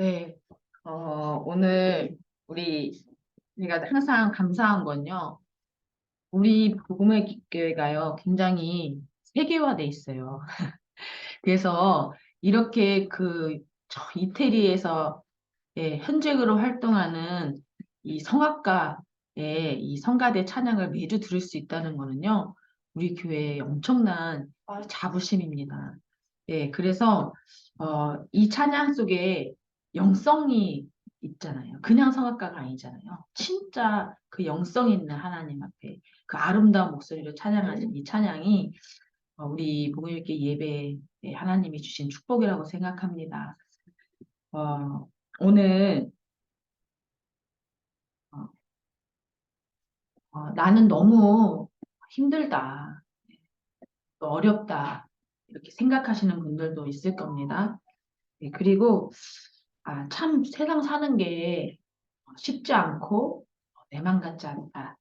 네, 오늘 우리가 항상 감사한 건요. 우리 복음의 교회가요, 굉장히 세계화돼 있어요. 그래서 이렇게 저 이태리에서 현직으로 활동하는 이 성악가의 이 성가대 찬양을 매주 들을 수 있다는 거는요, 우리 교회의 엄청난 자부심입니다. 그래서 이 찬양 속에 영성이 있잖아요. 그냥 성악가가 아니잖아요. 진짜 그 영성 있는 하나님 앞에 그 아름다운 목소리로 찬양하는 이 찬양이 우리 복음일교 예배에 하나님이 주신 축복이라고 생각합니다. 어, 오늘 어, 나는 너무 힘들다, 또 어렵다 이렇게 생각하시는 분들도 있을 겁니다. 그리고 참 세상 사는 게 쉽지 않고 내 맘 같지 않다.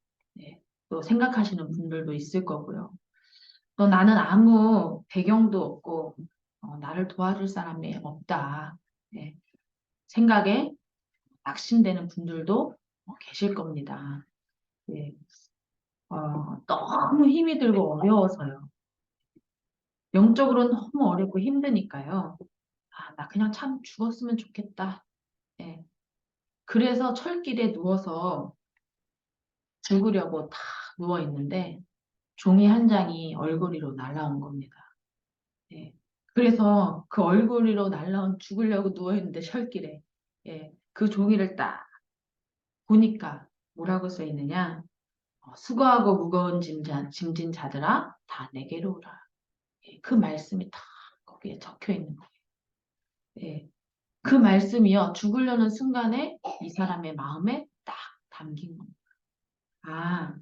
또 생각하시는 분들도 있을 거고요. 또 나는 아무 배경도 없고 나를 도와줄 사람이 없다. 네, 생각에 낙심되는 분들도 계실 겁니다. 네, 너무 힘이 들고 어려워서요. 영적으로 너무 어렵고 힘드니까요. 나 그냥 참 죽었으면 좋겠다. 네, 그래서 철길에 누워서 죽으려고 다 누워 있는데 종이 한 장이 얼굴 위로 날아온 겁니다. 예. 그래서 그 얼굴 위로 날아온 죽으려고 누워 있는데 철길에 그 종이를 딱 보니까 뭐라고 써 있느냐? 수고하고 무거운 짐진 자들아 다 내게로 오라. 그 말씀이 다 거기에 적혀 있는 거예요. 예. 그 말씀이요 죽으려는 순간에 이 사람의 마음에 딱 담긴 겁니다. 아,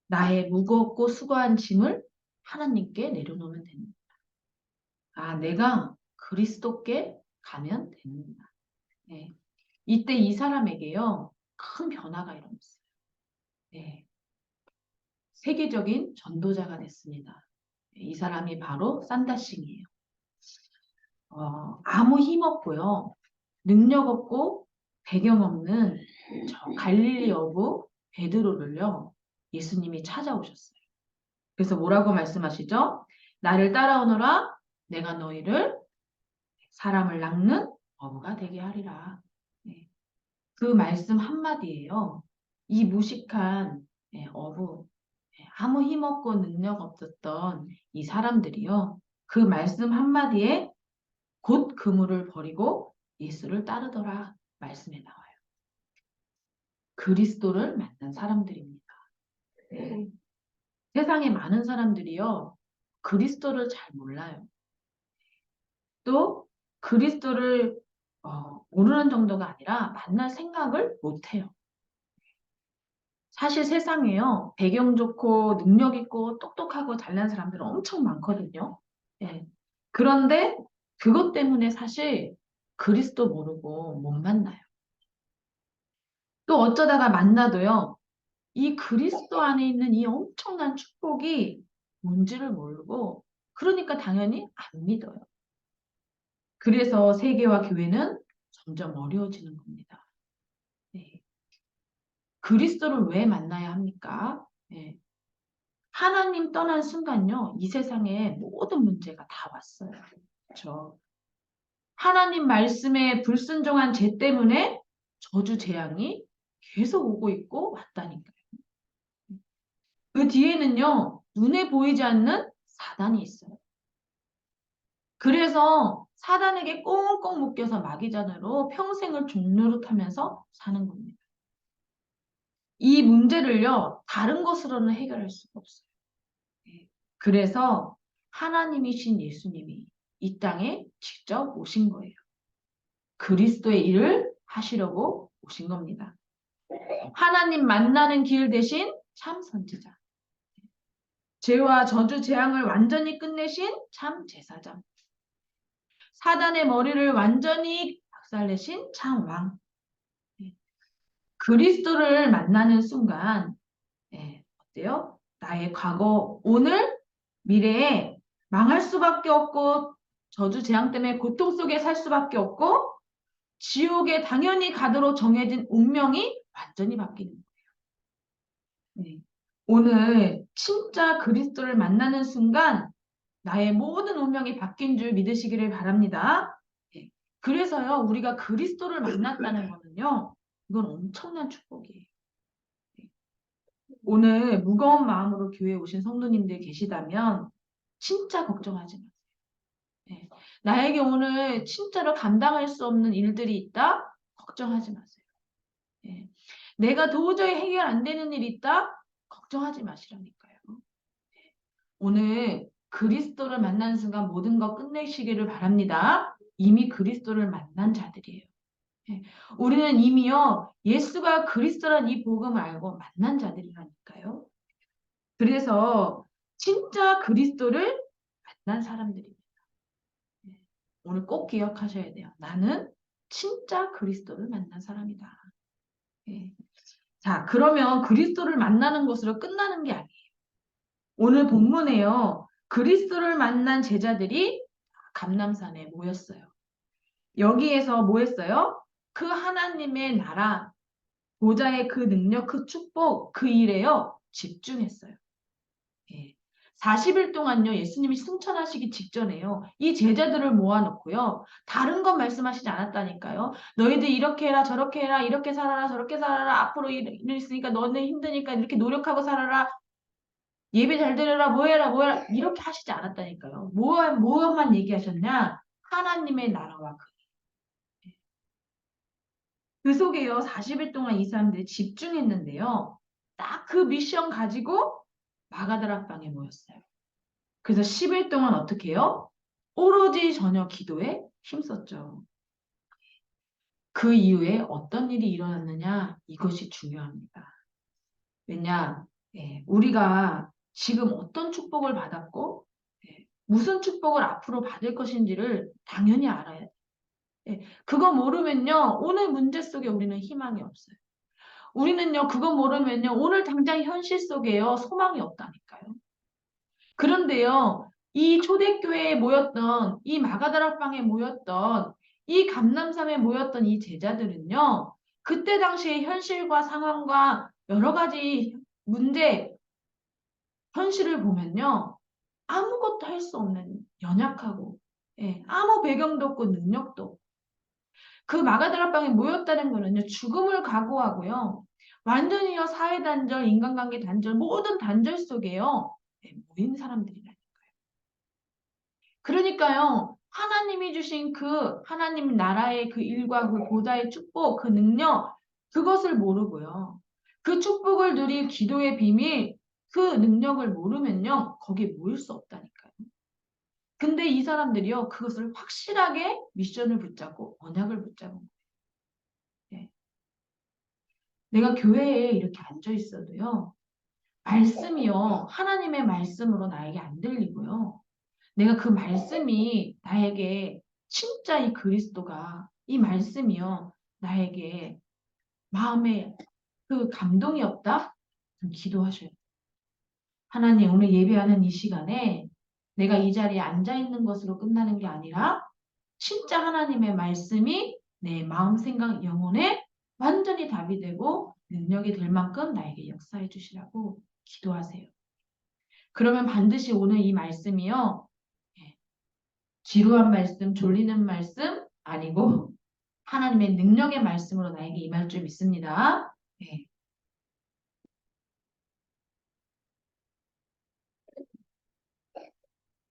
나의 무겁고 수고한 짐을 하나님께 내려놓으면 됩니다. 내가 그리스도께 가면 됩니다. 네. 이때 이 사람에게요, 큰 변화가 일어났어요. 네. 세계적인 전도자가 됐습니다. 이 사람이 바로 산다싱이에요. 아무 힘 없고요, 능력 없고 배경 없는 저 갈릴리 어부 베드로를요, 예수님이 찾아오셨어요. 그래서 뭐라고 말씀하시죠? 나를 따라오너라. 내가 너희를 사람을 낚는 어부가 되게 하리라. 네. 그 말씀 한마디예요. 이 무식한 어부, 아무 힘없고 능력 없었던 이 사람들이요. 그 말씀 한마디에 곧 그물을 버리고 예수를 따르더라. 말씀에 나와요. 그리스도를 만난 사람들입니다. 네. 세상에 많은 사람들이요. 그리스도를 잘 몰라요. 또 그리스도를 모르는 정도가 아니라 만날 생각을 못해요. 사실 세상에요, 배경 좋고 능력 있고 똑똑하고 잘난 사람들은 엄청 많거든요. 예. 그런데 그것 때문에 사실 그리스도 모르고 못 만나요. 또 어쩌다가 만나도요, 이 그리스도 안에 있는 이 엄청난 축복이 뭔지를 모르고, 그러니까 당연히 안 믿어요. 그래서 세계와 교회는 점점 어려워지는 겁니다. 네. 그리스도를 왜 만나야 합니까? 네. 하나님 떠난 순간요, 이 세상에 모든 문제가 다 왔어요. 그렇죠? 하나님 말씀에 불순종한 죄 때문에 저주 재앙이 계속 오고 있고 왔다니까요. 그 뒤에는요, 눈에 보이지 않는 사단이 있어요. 그래서 사단에게 꽁꽁 묶여서 마귀전으로 평생을 종노릇하면서 사는 겁니다. 이 문제를요, 다른 것으로는 해결할 수가 없어요. 그래서 하나님이신 예수님이 이 땅에 직접 오신 거예요. 그리스도의 일을 하시려고 오신 겁니다. 하나님 만나는 길 대신 참 선지자. 죄와 저주 재앙을 완전히 끝내신 참 제사장. 사단의 머리를 완전히 박살내신 참 왕. 그리스도를 만나는 순간 어때요? 나의 과거, 오늘, 미래에 망할 수밖에 없고 저주 재앙 때문에 고통 속에 살 수밖에 없고 지옥에 당연히 가도록 정해진 운명이 완전히 바뀌는 거예요. 네. 오늘 진짜 그리스도를 만나는 순간 나의 모든 운명이 바뀐 줄 믿으시기를 바랍니다. 네. 그래서요, 우리가 그리스도를 만났다는 거는요, 이건 엄청난 축복이에요. 네. 오늘 무거운 마음으로 교회에 오신 성도님들 계시다면 진짜 걱정하지 마세요. 네. 나에게 오늘 진짜로 감당할 수 없는 일들이 있다? 걱정하지 마세요. 네. 내가 도저히 해결 안 되는 일이 있다? 걱정하지 마시라니까요. 오늘 그리스도를 만나는 순간 모든 것 끝내시기를 바랍니다. 이미 그리스도를 만난 자들이에요. 예. 우리는 이미요, 예수가 그리스도란 이 복음을 알고 만난 자들이라니까요. 그래서 진짜 그리스도를 만난 사람들입니다. 예. 오늘 꼭 기억하셔야 돼요. 나는 진짜 그리스도를 만난 사람이다. 예. 자, 그러면 그리스도를 만나는 것으로 끝나는 게 아니에요. 오늘 본문에요. 그리스도를 만난 제자들이 감람산에 모였어요. 여기에서 뭐 했어요? 그 하나님의 나라, 보좌의 그 능력, 그 축복, 그 일에요. 집중했어요. 예. 40일 동안요. 예수님이 승천하시기 직전에요. 이 제자들을 모아놓고요. 다른 건 말씀하시지 않았다니까요. 너희들 이렇게 해라, 저렇게 해라, 이렇게 살아라, 저렇게 살아라. 앞으로 있으니까 너네 힘드니까 이렇게 노력하고 살아라. 예배 잘 드려라, 뭐 해라, 뭐 해라. 이렇게 하시지 않았다니까요. 뭐만 얘기하셨냐? 하나님의 나라와 그 속에요. 40일 동안 이 사람들이 집중했는데요. 딱 그 미션 가지고 마가다락방에 모였어요. 그래서 10일 동안 어떻게 해요? 오로지 저녁 기도에 힘썼죠. 그 이후에 어떤 일이 일어났느냐? 이것이 중요합니다. 왜냐? 우리가 지금 어떤 축복을 받았고 무슨 축복을 앞으로 받을 것인지를 당연히 알아야 돼요. 그거 모르면요. 오늘 문제 속에 우리는 희망이 없어요. 우리는요, 그거 모르면요, 오늘 당장 현실 속에요, 소망이 없다니까요. 그런데요, 이 초대교회에 모였던, 이 마가다락방에 모였던, 이 감람산에 모였던 이 제자들은요, 그때 당시의 현실과 상황과 여러 가지 문제, 현실을 보면요, 아무것도 할 수 없는 연약하고, 아무 배경도 없고 능력도 없고, 그 마가다락방에 모였다는 거는요, 죽음을 각오하고요, 완전히요, 사회 단절, 인간관계 단절, 모든 단절 속에요, 모인 사람들이라니까요. 그러니까요, 하나님이 주신 그 하나님 나라의 그 일과 그 보좌의 축복, 그 능력, 그것을 모르고요. 그 축복을 누릴 기도의 비밀, 그 능력을 모르면요, 거기에 모일 수 없다니까요. 근데 이 사람들이요, 그것을 확실하게 미션을 붙잡고 언약을 붙잡은 거예요. 네. 내가 교회에 이렇게 앉아 있어도요, 말씀이요, 하나님의 말씀으로 나에게 안 들리고요. 내가 그 말씀이 나에게 진짜 이 그리스도가 이 말씀이요, 나에게 마음에 그 감동이 없다? 그럼 기도하셔요. 하나님, 오늘 예배하는 이 시간에 내가 이 자리에 앉아 있는 것으로 끝나는 게 아니라 진짜 하나님의 말씀이 내 마음, 생각, 영혼에 완전히 답이 되고 능력이 될 만큼 나에게 역사해 주시라고 기도하세요. 그러면 반드시 오늘 이 말씀이요. 예, 지루한 말씀, 졸리는 말씀 아니고 하나님의 능력의 말씀으로 나에게 임할 줄 믿습니다. 예.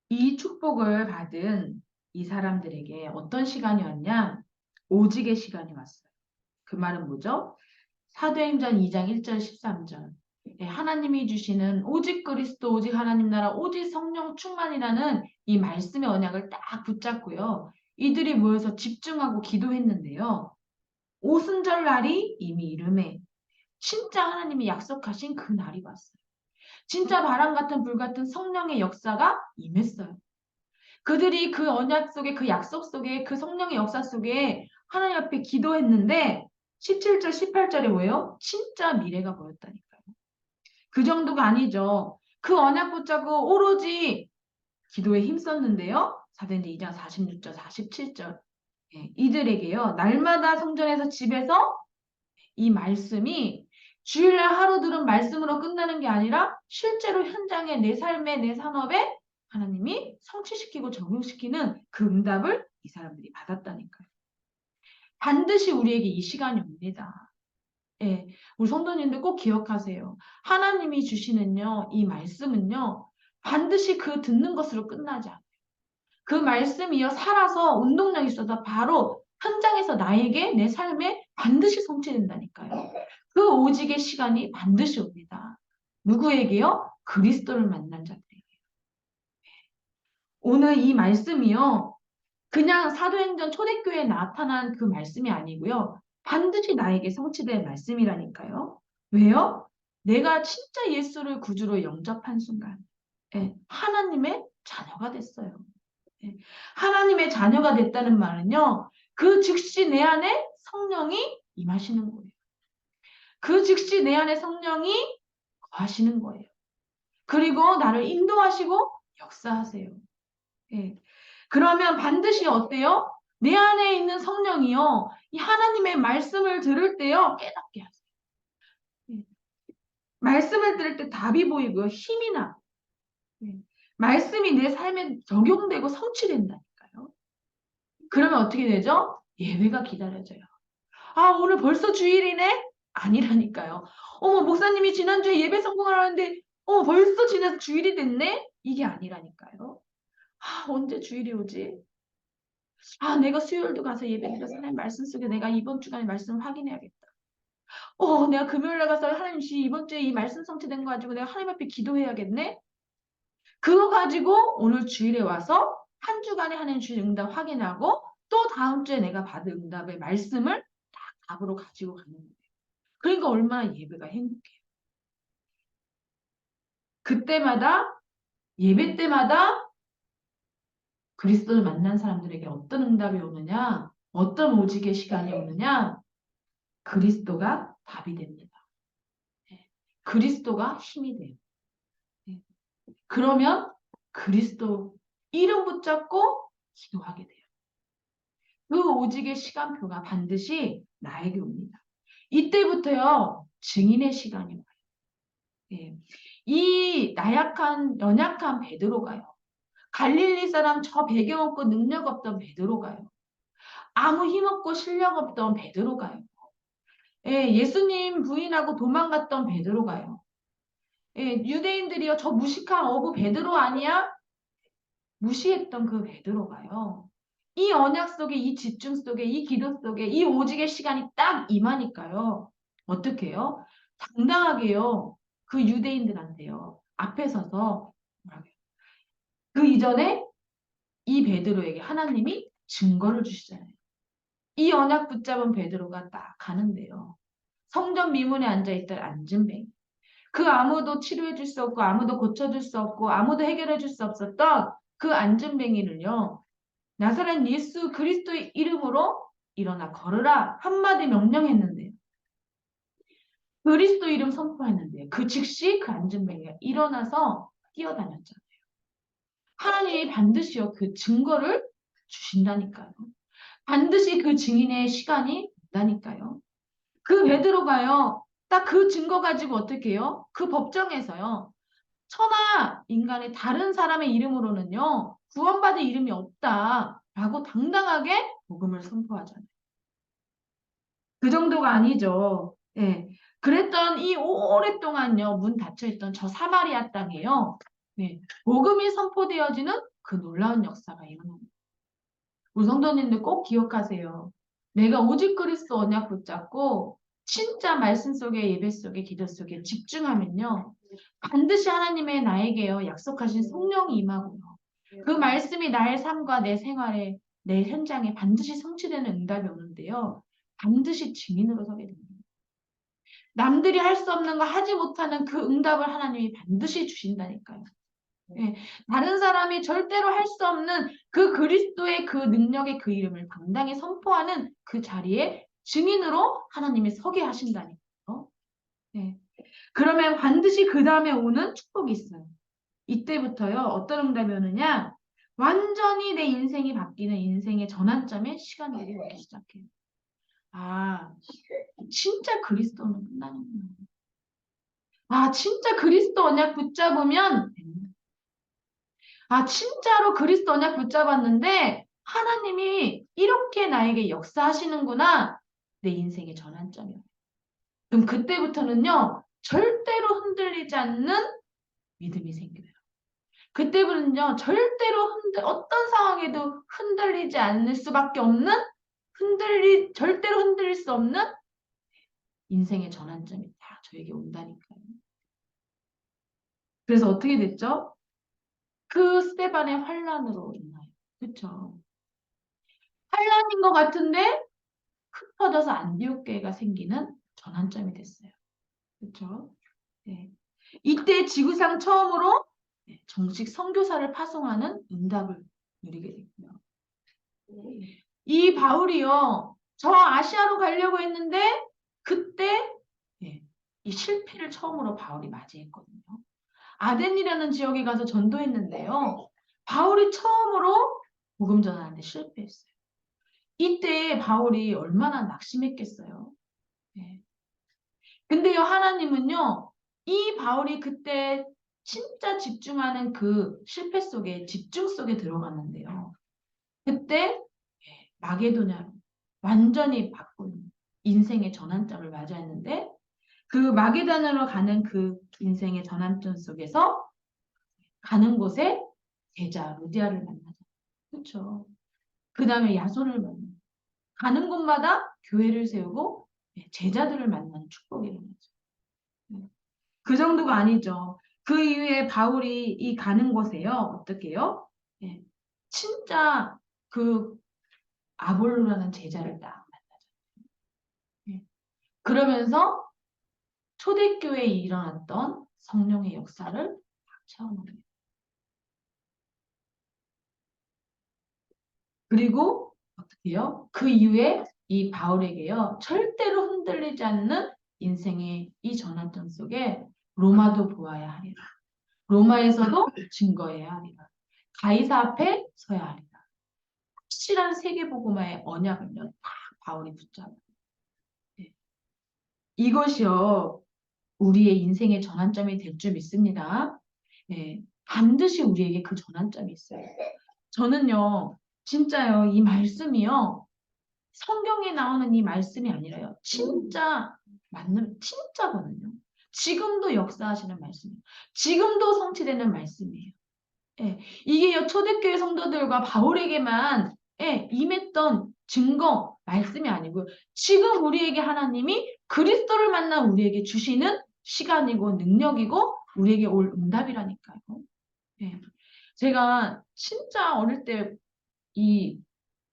이 축복을 받은 이 사람들에게 어떤 시간이 왔냐? 오직의 시간이 왔어요. 그 말은 뭐죠? 사도행전 2장 1절 13절. 하나님이 주시는 오직 그리스도, 오직 하나님 나라, 오직 성령 충만이라는 이 말씀의 언약을 딱 붙잡고요. 이들이 모여서 집중하고 기도했는데요. 오순절 날이 이미 이름에 진짜 하나님이 약속하신 그 날이 왔어요. 진짜 바람 같은 불 같은 성령의 역사가 임했어요. 그들이 그 언약 속에 그 약속 속에 그 성령의 역사 속에 하나님 앞에 기도했는데 17절 18절에 뭐예요? 진짜 미래가 보였다니까요. 그 정도가 아니죠. 그 언약 붙잡고 오로지 기도에 힘썼는데요. 사도행전 2장 46절, 47절. 예, 이들에게요. 날마다 성전에서 집에서 이 말씀이 주일날 하루 들은 말씀으로 끝나는 게 아니라 실제로 현장에 내 삶에 내 산업에 하나님이 성취시키고 적용시키는 그 응답을 이 사람들이 받았다니까요. 반드시 우리에게 이 시간이 옵니다. 예, 우리 성도님들 꼭 기억하세요. 하나님이 주시는요, 이 말씀은요, 반드시 그 듣는 것으로 끝나지 않아요. 그 말씀이요, 살아서 운동력이 있어서 바로 현장에서 나에게 내 삶에 반드시 성취된다니까요. 그 오직의 시간이 반드시 옵니다. 누구에게요? 그리스도를 만난 자들에게. 오늘 이 말씀이요, 그냥 사도행전 초대교회에 나타난 그 말씀이 아니고요. 반드시 나에게 성취될 말씀이라니까요. 왜요? 내가 진짜 예수를 구주로 영접한 순간, 예, 하나님의 자녀가 됐어요. 예, 하나님의 자녀가 됐다는 말은요. 그 즉시 내 안에 성령이 임하시는 거예요. 그 즉시 내 안에 성령이 거하시는 거예요. 그리고 나를 인도하시고 역사하세요. 예. 그러면 반드시 어때요? 내 안에 있는 성령이요. 이 하나님의 말씀을 들을 때요. 깨닫게 하세요. 예. 말씀을 들을 때 답이 보이고요. 힘이 나. 예. 말씀이 내 삶에 적용되고 성취된다니까요. 그러면 어떻게 되죠? 예배가 기다려져요. 아, 오늘 벌써 주일이네? 아니라니까요. 어머, 목사님이 지난주에 예배 성공하라는데, 벌써 지나서 주일이 됐네? 이게 아니라니까요. 아, 언제 주일이 오지? 아, 내가 수요일도 가서 예배드려서 하나님 말씀 속에 내가 이번 주간에 말씀을 확인해야겠다. 내가 금요일에 가서 하나님 이번 주에 이 말씀 성취된 거 가지고 내가 하나님 앞에 기도해야겠네? 그거 가지고 오늘 주일에 와서 한 주간에 하나님 주신 응답 확인하고 또 다음 주에 내가 받은 응답의 말씀을 딱 답으로 가지고 가는 거예요. 그러니까 얼마나 예배가 행복해요. 그때마다 예배 때마다 그리스도를 만난 사람들에게 어떤 응답이 오느냐, 어떤 오직의 시간이 오느냐, 그리스도가 답이 됩니다. 그리스도가 힘이 돼요. 그러면 그리스도 이름 붙잡고 기도하게 돼요. 그 오직의 시간표가 반드시 나에게 옵니다. 이때부터요, 증인의 시간이 와요. 예. 이 연약한 베드로가요. 갈릴리 사람 저 배경 없고 능력 없던 베드로가요. 아무 힘 없고 실력 없던 베드로가요. 예, 예수님 부인하고 도망갔던 베드로가요. 예, 유대인들이요, 저 무식한 어부 베드로 아니야? 무시했던 그 베드로가요. 이 언약 속에, 이 집중 속에, 이 기도 속에, 이 오직의 시간이 딱 임하니까요. 어떻게 해요? 당당하게요. 그 유대인들한테요. 앞에 서서 뭐라고요? 그 이전에 이 베드로에게 하나님이 증거를 주시잖아요. 이 언약 붙잡은 베드로가 딱 가는데요. 성전 미문에 앉아있던 안진뱅이. 그 아무도 치료해 줄 수 없고 아무도 고쳐줄 수 없고 아무도 해결해 줄 수 없었던 그 안진뱅이를요. 나사렛 예수 그리스도의 이름으로 일어나 걸으라 한마디 명령했는데요. 그리스도 이름 선포했는데요. 그 즉시 그 안진뱅이가 일어나서 뛰어다녔잖아요. 하나님이 반드시요 그 증거를 주신다니까요. 반드시 그 증인의 시간이 온다니까요. 그 베드로가요. 딱 그 증거 가지고 어떻게 해요? 그 법정에서요. 천하 인간의 다른 사람의 이름으로는요. 구원받을 이름이 없다라고 당당하게 복음을 선포하잖아요. 그 정도가 아니죠. 예. 그랬던 이 오랫동안요. 문 닫혀있던 저 사마리아 땅에요. 네. 복음이 선포되어지는 그 놀라운 역사가 일어납니다. 우리 성도님들 꼭 기억하세요. 내가 오직 그리스도 언약 붙잡고 진짜 말씀 속에 예배 속에 기도 속에 집중하면요. 반드시 하나님의 나에게요. 약속하신 성령이 임하고요. 그 말씀이 나의 삶과 내 생활에 내 현장에 반드시 성취되는 응답이 오는데요. 반드시 증인으로 서게 됩니다. 남들이 할 수 없는 거 하지 못하는 그 응답을 하나님이 반드시 주신다니까요. 예, 다른 사람이 절대로 할 수 없는 그 그리스도의 그 능력의 그 이름을 당당히 선포하는 그 자리에 증인으로 하나님이 서게 하신다니까요. 예. 그러면 반드시 그 다음에 오는 축복이 있어요. 이때부터요, 어떤 응답이 오느냐? 완전히 내 인생이 바뀌는 인생의 전환점에 시간들이 오기 시작해요. 아, 진짜 그리스도는 끝나는구나. 아, 진짜 그리스도 언약 붙잡으면 된다. 아, 진짜로 그리스도 언약 붙잡았는데 하나님이 이렇게 나에게 역사하시는구나. 내 인생의 전환점이에요. 그럼 그때부터는요, 절대로 흔들리지 않는 믿음이 생겨요. 그때부터는요, 절대로 어떤 상황에도 흔들리지 않을 수밖에 없는, 절대로 흔들릴 수 없는 인생의 전환점이 다 저에게 온다니까요. 그래서 어떻게 됐죠? 그 스테반의 환란으로 인하여. 그쵸? 환란인 것 같은데 흩 퍼져서 안디옥 교회가 생기는 전환점이 됐어요. 그쵸? 네. 이때 지구상 처음으로 정식 선교사를 파송하는 응답을 누리게 됐고요. 이 바울이요, 저 아시아로 가려고 했는데 그때 이 실패를 처음으로 바울이 맞이했거든요. 아덴이라는 지역에 가서 전도했는데요. 바울이 처음으로 복음 전하는데 실패했어요. 이때 바울이 얼마나 낙심했겠어요. 네. 근데요, 하나님은요, 이 바울이 그때 진짜 집중하는 그 실패 속에, 집중 속에 들어갔는데요. 그때 마게도냐로 완전히 바꾼 인생의 전환점을 맞이했는데 그 마게도냐로 가는 그 인생의 전환점 속에서 가는 곳에 제자 루디아를 만나죠. 그렇죠. 그 다음에 야손을 만나. 가는 곳마다 교회를 세우고 제자들을 만나는 축복이 일어나죠. 그 정도가 아니죠. 그 이후에 바울이 이 가는 곳에요. 어떻게 해요? 예, 진짜 그 아볼로라는 제자를 딱 만나죠. 예. 그러면서 초대교회에 일어났던 성령의 역사를 체험합니다. 그리고 어떻게 해요? 그 이후에 이 바울에게요. 절대로 흔들리지 않는 인생의 이 전환점 속에 로마도 보아야 하리라. 로마에서도 증거해야 하리라. 가이사 앞에 서야 하리라. 확실한 세계복음화의 언약을요. 다 바울이 붙잡아요. 네. 이것이요. 우리의 인생의 전환점이 될 줄 믿습니다. 네. 반드시 우리에게 그 전환점이 있어요. 저는요. 진짜요. 이 말씀이요. 성경에 나오는 이 말씀이 아니라요. 진짜 맞는 진짜거든요. 지금도 역사하시는 말씀이에요. 지금도 성취되는 말씀이에요. 예, 이게 초대교회 성도들과 바울에게만 임했던 증거, 말씀이 아니고요. 지금 우리에게 하나님이 그리스도를 만나 우리에게 주시는 시간이고 능력이고 우리에게 올 응답이라니까요. 예. 제가 진짜 어릴 때 이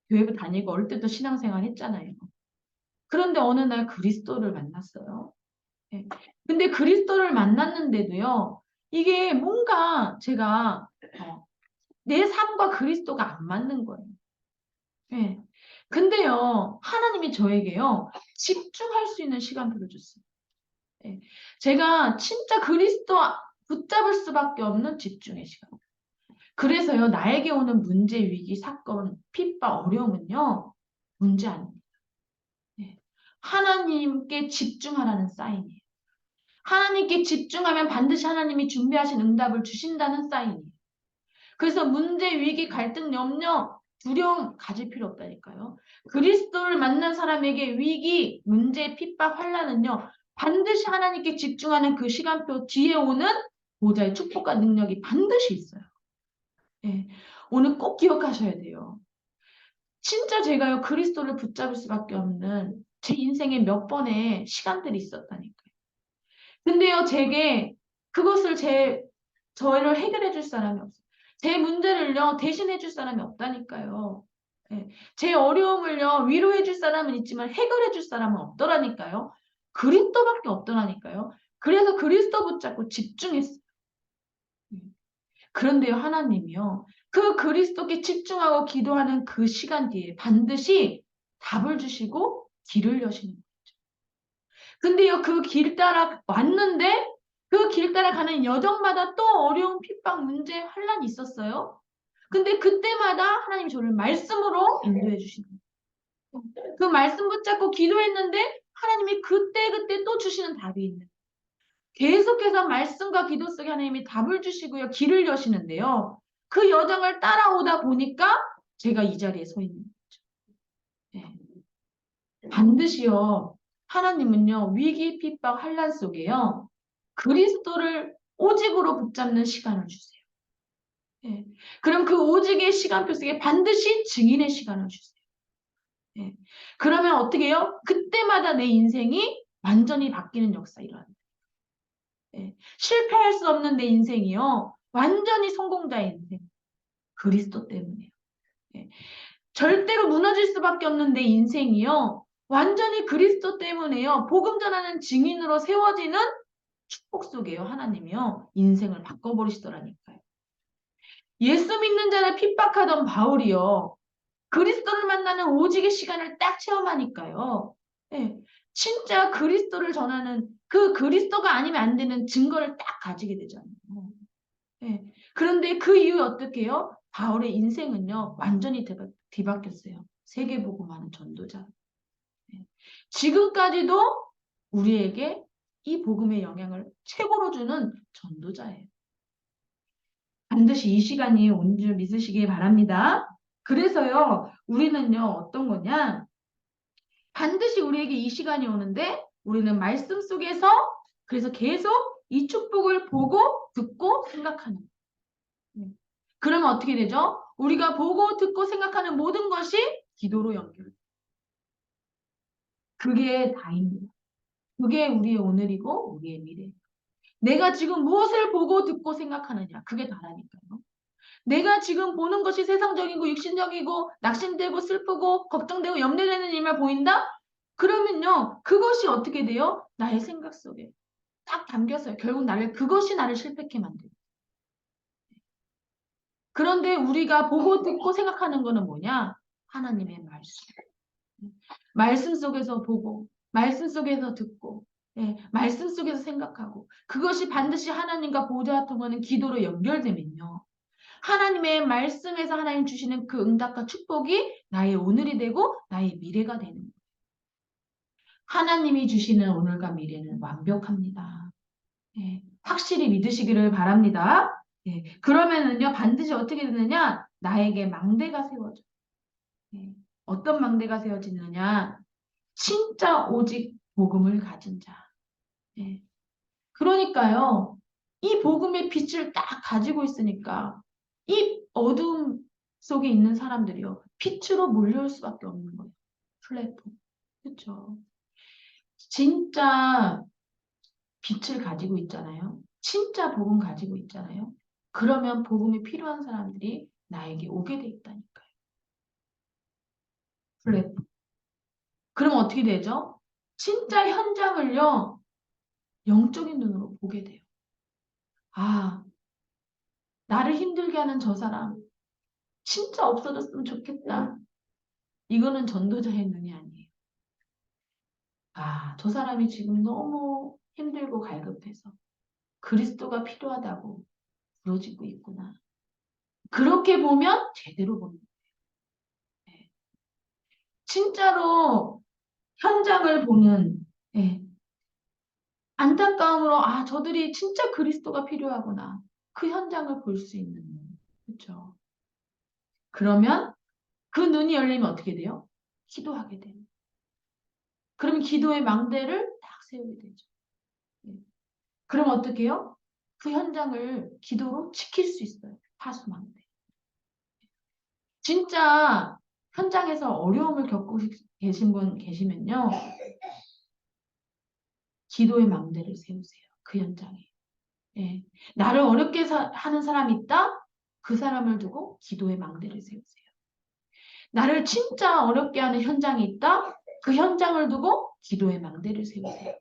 교회도 다니고 어릴 때도 신앙생활 했잖아요. 그런데 어느 날 그리스도를 만났어요. 예. 근데 그리스도를 만났는데도요, 이게 뭔가 제가 내 삶과 그리스도가 안 맞는 거예요. 예. 근데요, 하나님이 저에게요, 집중할 수 있는 시간표를 줬어요. 예. 제가 진짜 그리스도 붙잡을 수밖에 없는 집중의 시간. 그래서요, 나에게 오는 문제, 위기, 사건, 핍박, 어려움은요, 문제 아닙니다. 예. 하나님께 집중하라는 사인이에요. 하나님께 집중하면 반드시 하나님이 준비하신 응답을 주신다는 사인이에요. 그래서 문제, 위기, 갈등, 염려, 두려움 가질 필요 없다니까요. 그리스도를 만난 사람에게 위기, 문제, 핍박, 환란은요. 반드시 하나님께 집중하는 그 시간표 뒤에 오는 보좌의 축복과 능력이 반드시 있어요. 예. 오늘 꼭 기억하셔야 돼요. 진짜 제가요 그리스도를 붙잡을 수밖에 없는 제 인생에 몇 번의 시간들이 있었다니까요. 근데요 제게 그것을 저를 해결해 줄 사람이 없어요. 제 문제를요 대신해 줄 사람이 없다니까요. 예. 제 어려움을요 위로해 줄 사람은 있지만 해결해 줄 사람은 없더라니까요. 그리스도밖에 없더라니까요. 그래서 그리스도 붙잡고 집중했어요. 그런데요 하나님이요 그 그리스도께 집중하고 기도하는 그 시간 뒤에 반드시 답을 주시고 길을 여시는 거예요. 근데요, 그 길 따라 왔는데 그 길 따라 가는 여정마다 또 어려운 핍박, 문제, 환란이 있었어요. 근데 그때마다 하나님 저를 말씀으로 인도해 주시는 거예요. 그 말씀 붙잡고 기도했는데 하나님이 그때그때 또 주시는 답이 있는 거예요. 계속해서 말씀과 기도 속에 하나님이 답을 주시고요. 길을 여시는데요. 그 여정을 따라오다 보니까 제가 이 자리에 서 있는 거죠. 네. 반드시요. 하나님은요. 위기, 핍박, 환란 속에요. 그리스도를 오직으로 붙잡는 시간을 주세요. 예. 그럼 그 오직의 시간표 속에 반드시 증인의 시간을 주세요. 예. 그러면 어떻게 해요? 그때마다 내 인생이 완전히 바뀌는 역사 일어납니다. 예. 실패할 수 없는 내 인생이요. 완전히 성공자의 인생. 그리스도 때문이에요. 예. 절대로 무너질 수밖에 없는 내 인생이요. 완전히 그리스도 때문에요. 복음 전하는 증인으로 세워지는 축복 속에요. 하나님이요. 인생을 바꿔버리시더라니까요. 예수 믿는 자를 핍박하던 바울이요. 그리스도를 만나는 오직의 시간을 딱 체험하니까요. 예, 진짜 그리스도를 전하는 그 그리스도가 아니면 안 되는 증거를 딱 가지게 되잖아요. 예, 그런데 그 이후에 어떻게 해요? 바울의 인생은요. 완전히 뒤바뀌었어요. 세계복음하는 전도자. 예, 지금까지도 우리에게 이 복음의 영향을 최고로 주는 전도자예요. 반드시 이 시간이 온 줄 믿으시기 바랍니다. 그래서요, 우리는요, 어떤 거냐? 반드시 우리에게 이 시간이 오는데, 우리는 말씀 속에서, 그래서 계속 이 축복을 보고, 듣고, 생각하는. 그러면 어떻게 되죠? 우리가 보고, 듣고, 생각하는 모든 것이 기도로 연결. 그게 다입니다. 그게 우리의 오늘이고, 우리의 미래. 내가 지금 무엇을 보고, 듣고, 생각하느냐. 그게 다라니까요. 내가 지금 보는 것이 세상적이고 육신적이고 낙심되고 슬프고 걱정되고 염려되는 일만 보인다? 그러면요. 그것이 어떻게 돼요? 나의 생각 속에 딱 담겼어요. 결국 그것이 나를 실패케 만들어요. 그런데 우리가 보고 듣고 생각하는 거는 뭐냐? 하나님의 말씀. 말씀 속에서 보고 말씀 속에서 듣고 말씀 속에서 생각하고 그것이 반드시 하나님과 보좌 통하는 기도로 연결되면요. 하나님의 말씀에서 하나님 주시는 그 응답과 축복이 나의 오늘이 되고 나의 미래가 되는 거예요. 하나님이 주시는 오늘과 미래는 완벽합니다. 확실히 믿으시기를 바랍니다. 그러면은요 반드시 어떻게 되느냐 나에게 망대가 세워져. 어떤 망대가 세워지느냐 진짜 오직 복음을 가진 자. 그러니까요 이 복음의 빛을 딱 가지고 있으니까 이 어둠 속에 있는 사람들이요. 빛으로 몰려올 수밖에 없는 거예요. 플랫폼. 그렇죠. 진짜 빛을 가지고 있잖아요. 진짜 복음 가지고 있잖아요. 그러면 복음이 필요한 사람들이 나에게 오게 돼 있다니까요. 플랫폼. 그럼 어떻게 되죠? 진짜 현장을요. 영적인 눈으로 보게 돼요. 아, 나를 힘들게 하는 저 사람 진짜 없어졌으면 좋겠다. 이거는 전도자의 눈이 아니에요. 아, 저 사람이 지금 너무 힘들고 갈급해서 그리스도가 필요하다고 부러지고 있구나. 그렇게 보면 제대로 보는 거예요. 진짜로 현장을 보는 안타까움으로 아, 저들이 진짜 그리스도가 필요하구나. 그 현장을 볼 수 있는 눈. 그렇죠. 그러면 그 눈이 열리면 어떻게 돼요? 기도하게 돼요. 그러면 기도의 망대를 딱 세우게 되죠. 그럼 어떻게 해요? 그 현장을 기도로 지킬 수 있어요. 파수망대. 진짜 현장에서 어려움을 겪고 계신 분 계시면요. 기도의 망대를 세우세요. 그 현장에. 예. 나를 어렵게 하는 사람이 있다? 그 사람을 두고 기도의 망대를 세우세요. 나를 진짜 어렵게 하는 현장이 있다? 그 현장을 두고 기도의 망대를 세우세요.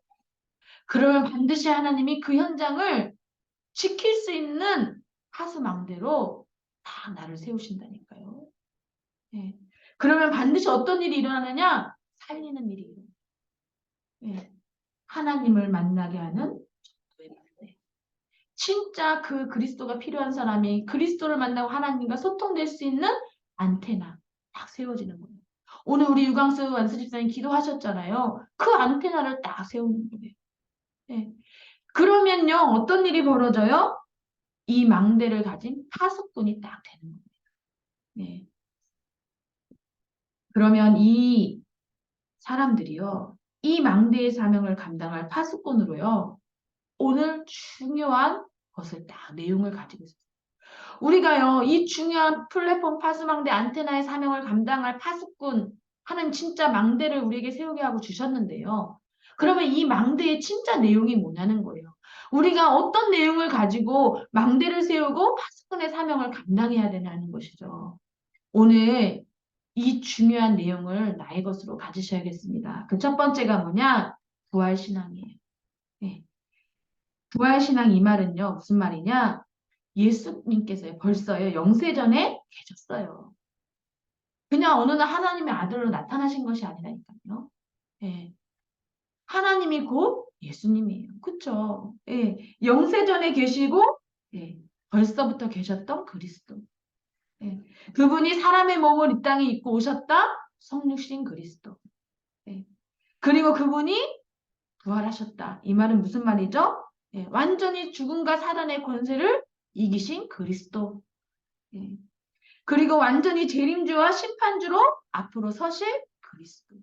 그러면 반드시 하나님이 그 현장을 지킬 수 있는 하수망대로 다 나를 세우신다니까요. 예. 그러면 반드시 어떤 일이 일어나느냐? 살리는 일이 일어나요. 예. 하나님을 만나게 하는 기도의 망대. 진짜 그 그리스도가 필요한 사람이 그리스도를 만나고 하나님과 소통될 수 있는 안테나 딱 세워지는 거예요. 오늘 우리 유광수 원수 집사님 기도하셨잖아요. 그 안테나를 딱 세우는 거예요. 네. 그러면요, 어떤 일이 벌어져요? 이 망대를 가진 파수꾼이 딱 되는 거예요. 네. 그러면 이 사람들이요, 이 망대의 사명을 감당할 파수꾼으로요, 오늘 중요한 것을 딱 내용을 가지고 있어요. 우리가요, 이 중요한 플랫폼 파수망대 안테나의 사명을 감당할 파수꾼 하는 진짜 망대를 우리에게 세우게 하고 주셨는데요. 그러면 이 망대의 진짜 내용이 뭐냐는 거예요. 우리가 어떤 내용을 가지고 망대를 세우고 파수꾼의 사명을 감당해야 되냐는 것이죠. 오늘 이 중요한 내용을 나의 것으로 가지셔야겠습니다. 그 첫 번째가 뭐냐? 부활신앙이에요. 네. 부활신앙 이 말은요, 무슨 말이냐? 예수님께서요, 벌써요, 영세전에 계셨어요. 그냥 어느 날 하나님의 아들로 나타나신 것이 아니라니까요. 예. 하나님이 곧 예수님이에요. 그쵸? 예. 영세전에 계시고, 예. 벌써부터 계셨던 그리스도. 예. 그분이 사람의 몸을 이 땅에 입고 오셨다? 성육신 그리스도. 예. 그리고 그분이 부활하셨다. 이 말은 무슨 말이죠? 예. 완전히 죽음과 사단의 권세를 이기신 그리스도. 예. 그리고 완전히 재림주와 심판주로 앞으로 서실 그리스도.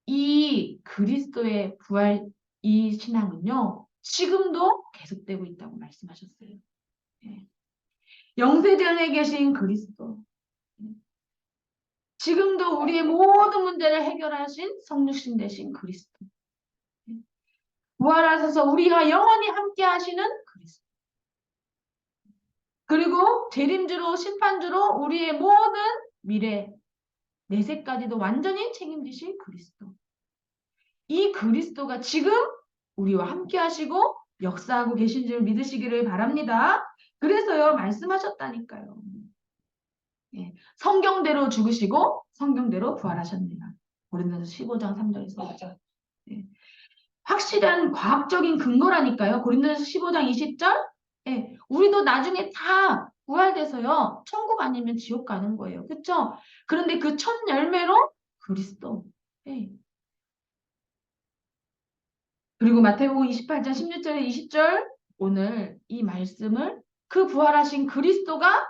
이 그리스도의 부활, 이 신앙은요, 지금도 계속되고 있다고 말씀하셨어요. 예. 영세전에 계신 그리스도. 지금도 우리의 모든 문제를 해결하신 성육신 되신 그리스도. 부활하셔서 우리가 영원히 함께 하시는 그리스도. 그리고 재림주로 심판주로 우리의 모든 미래, 내세까지도 완전히 책임지실 그리스도. 이 그리스도가 지금 우리와 함께 하시고 역사하고 계신 줄 믿으시기를 바랍니다. 그래서요, 말씀하셨다니까요. 예, 성경대로 죽으시고 성경대로 부활하셨느냐. 고린도서 15장 3절에서 5절. 예, 확실한 과학적인 근거라니까요. 고린도서 15장 20절. 예, 우리도 나중에 다 부활돼서요. 천국 아니면 지옥 가는 거예요. 그렇죠? 그런데 그 첫 열매로 그리스도. 예. 그리고 마태복음 28장 16절에 20절 오늘 이 말씀을 그 부활하신 그리스도가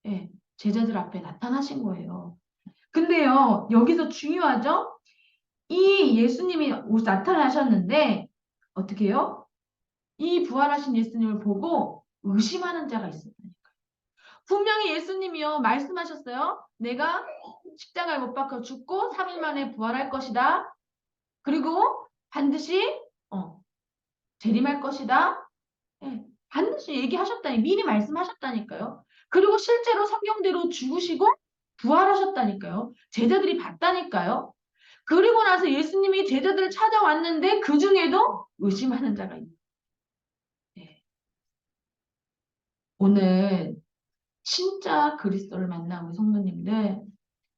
예, 제자들 앞에 나타나신 거예요. 근데요, 여기서 중요하죠? 이 예수님이 나타나셨는데 어떻게 해요? 이 부활하신 예수님을 보고 의심하는 자가 있었다니까요. 분명히 예수님이요 말씀하셨어요. 내가 십자가에 못 박혀 죽고 3일 만에 부활할 것이다. 그리고 반드시 재림할 것이다. 예, 반드시 얘기하셨다니 미리 말씀하셨다니까요. 그리고 실제로 성경대로 죽으시고 부활하셨다니까요. 제자들이 봤다니까요. 그리고 나서 예수님이 제자들을 찾아왔는데 그 중에도 의심하는 자가 있는. 예. 오늘 진짜 그리스도를 만난 우리 성도님들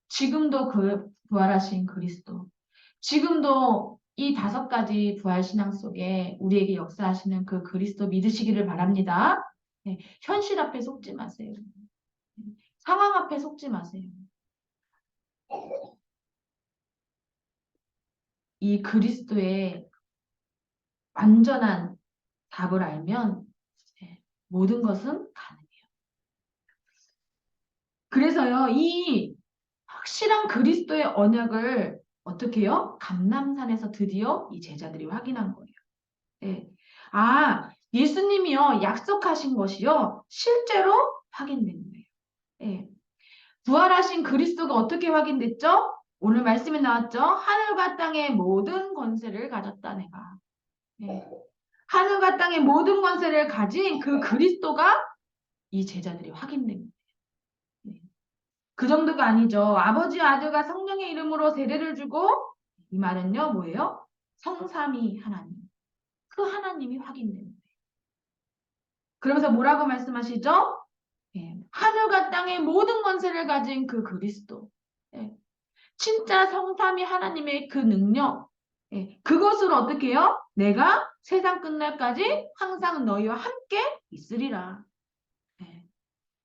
지금도 그 부활하신 그리스도 지금도 이 5가지 부활신앙 속에 우리에게 역사하시는 그 그리스도 믿으시기를 바랍니다. 네, 현실 앞에 속지 마세요. 상황 앞에 속지 마세요. 이 그리스도의 완전한 답을 알면 모든 것은 가능해요. 그래서요, 이 확실한 그리스도의 언약을 어떻게 해요? 감람산에서 드디어 이 제자들이 확인한 거예요. 예. 아, 예수님이요, 약속하신 것이요, 실제로 확인된 거예요. 예. 부활하신 그리스도가 어떻게 확인됐죠? 오늘 말씀에 나왔죠? 하늘과 땅의 모든 권세를 가졌다, 내가. 예. 하늘과 땅의 모든 권세를 가진 그 그리스도가 이 제자들이 확인된 거예요. 예. 그 정도가 아니죠. 아버지, 아들과 성령의 이름으로 세례를 주고, 이 말은요, 뭐예요? 성삼위 하나님. 그 하나님이 확인된 거예요. 그러면서 뭐라고 말씀하시죠? 예, 하늘과 땅의 모든 권세를 가진 그 그리스도. 예, 진짜 성삼위 하나님의 그 능력. 예, 그것으로 어떻게 해요? 내가 세상 끝날까지 항상 너희와 함께 있으리라. 예,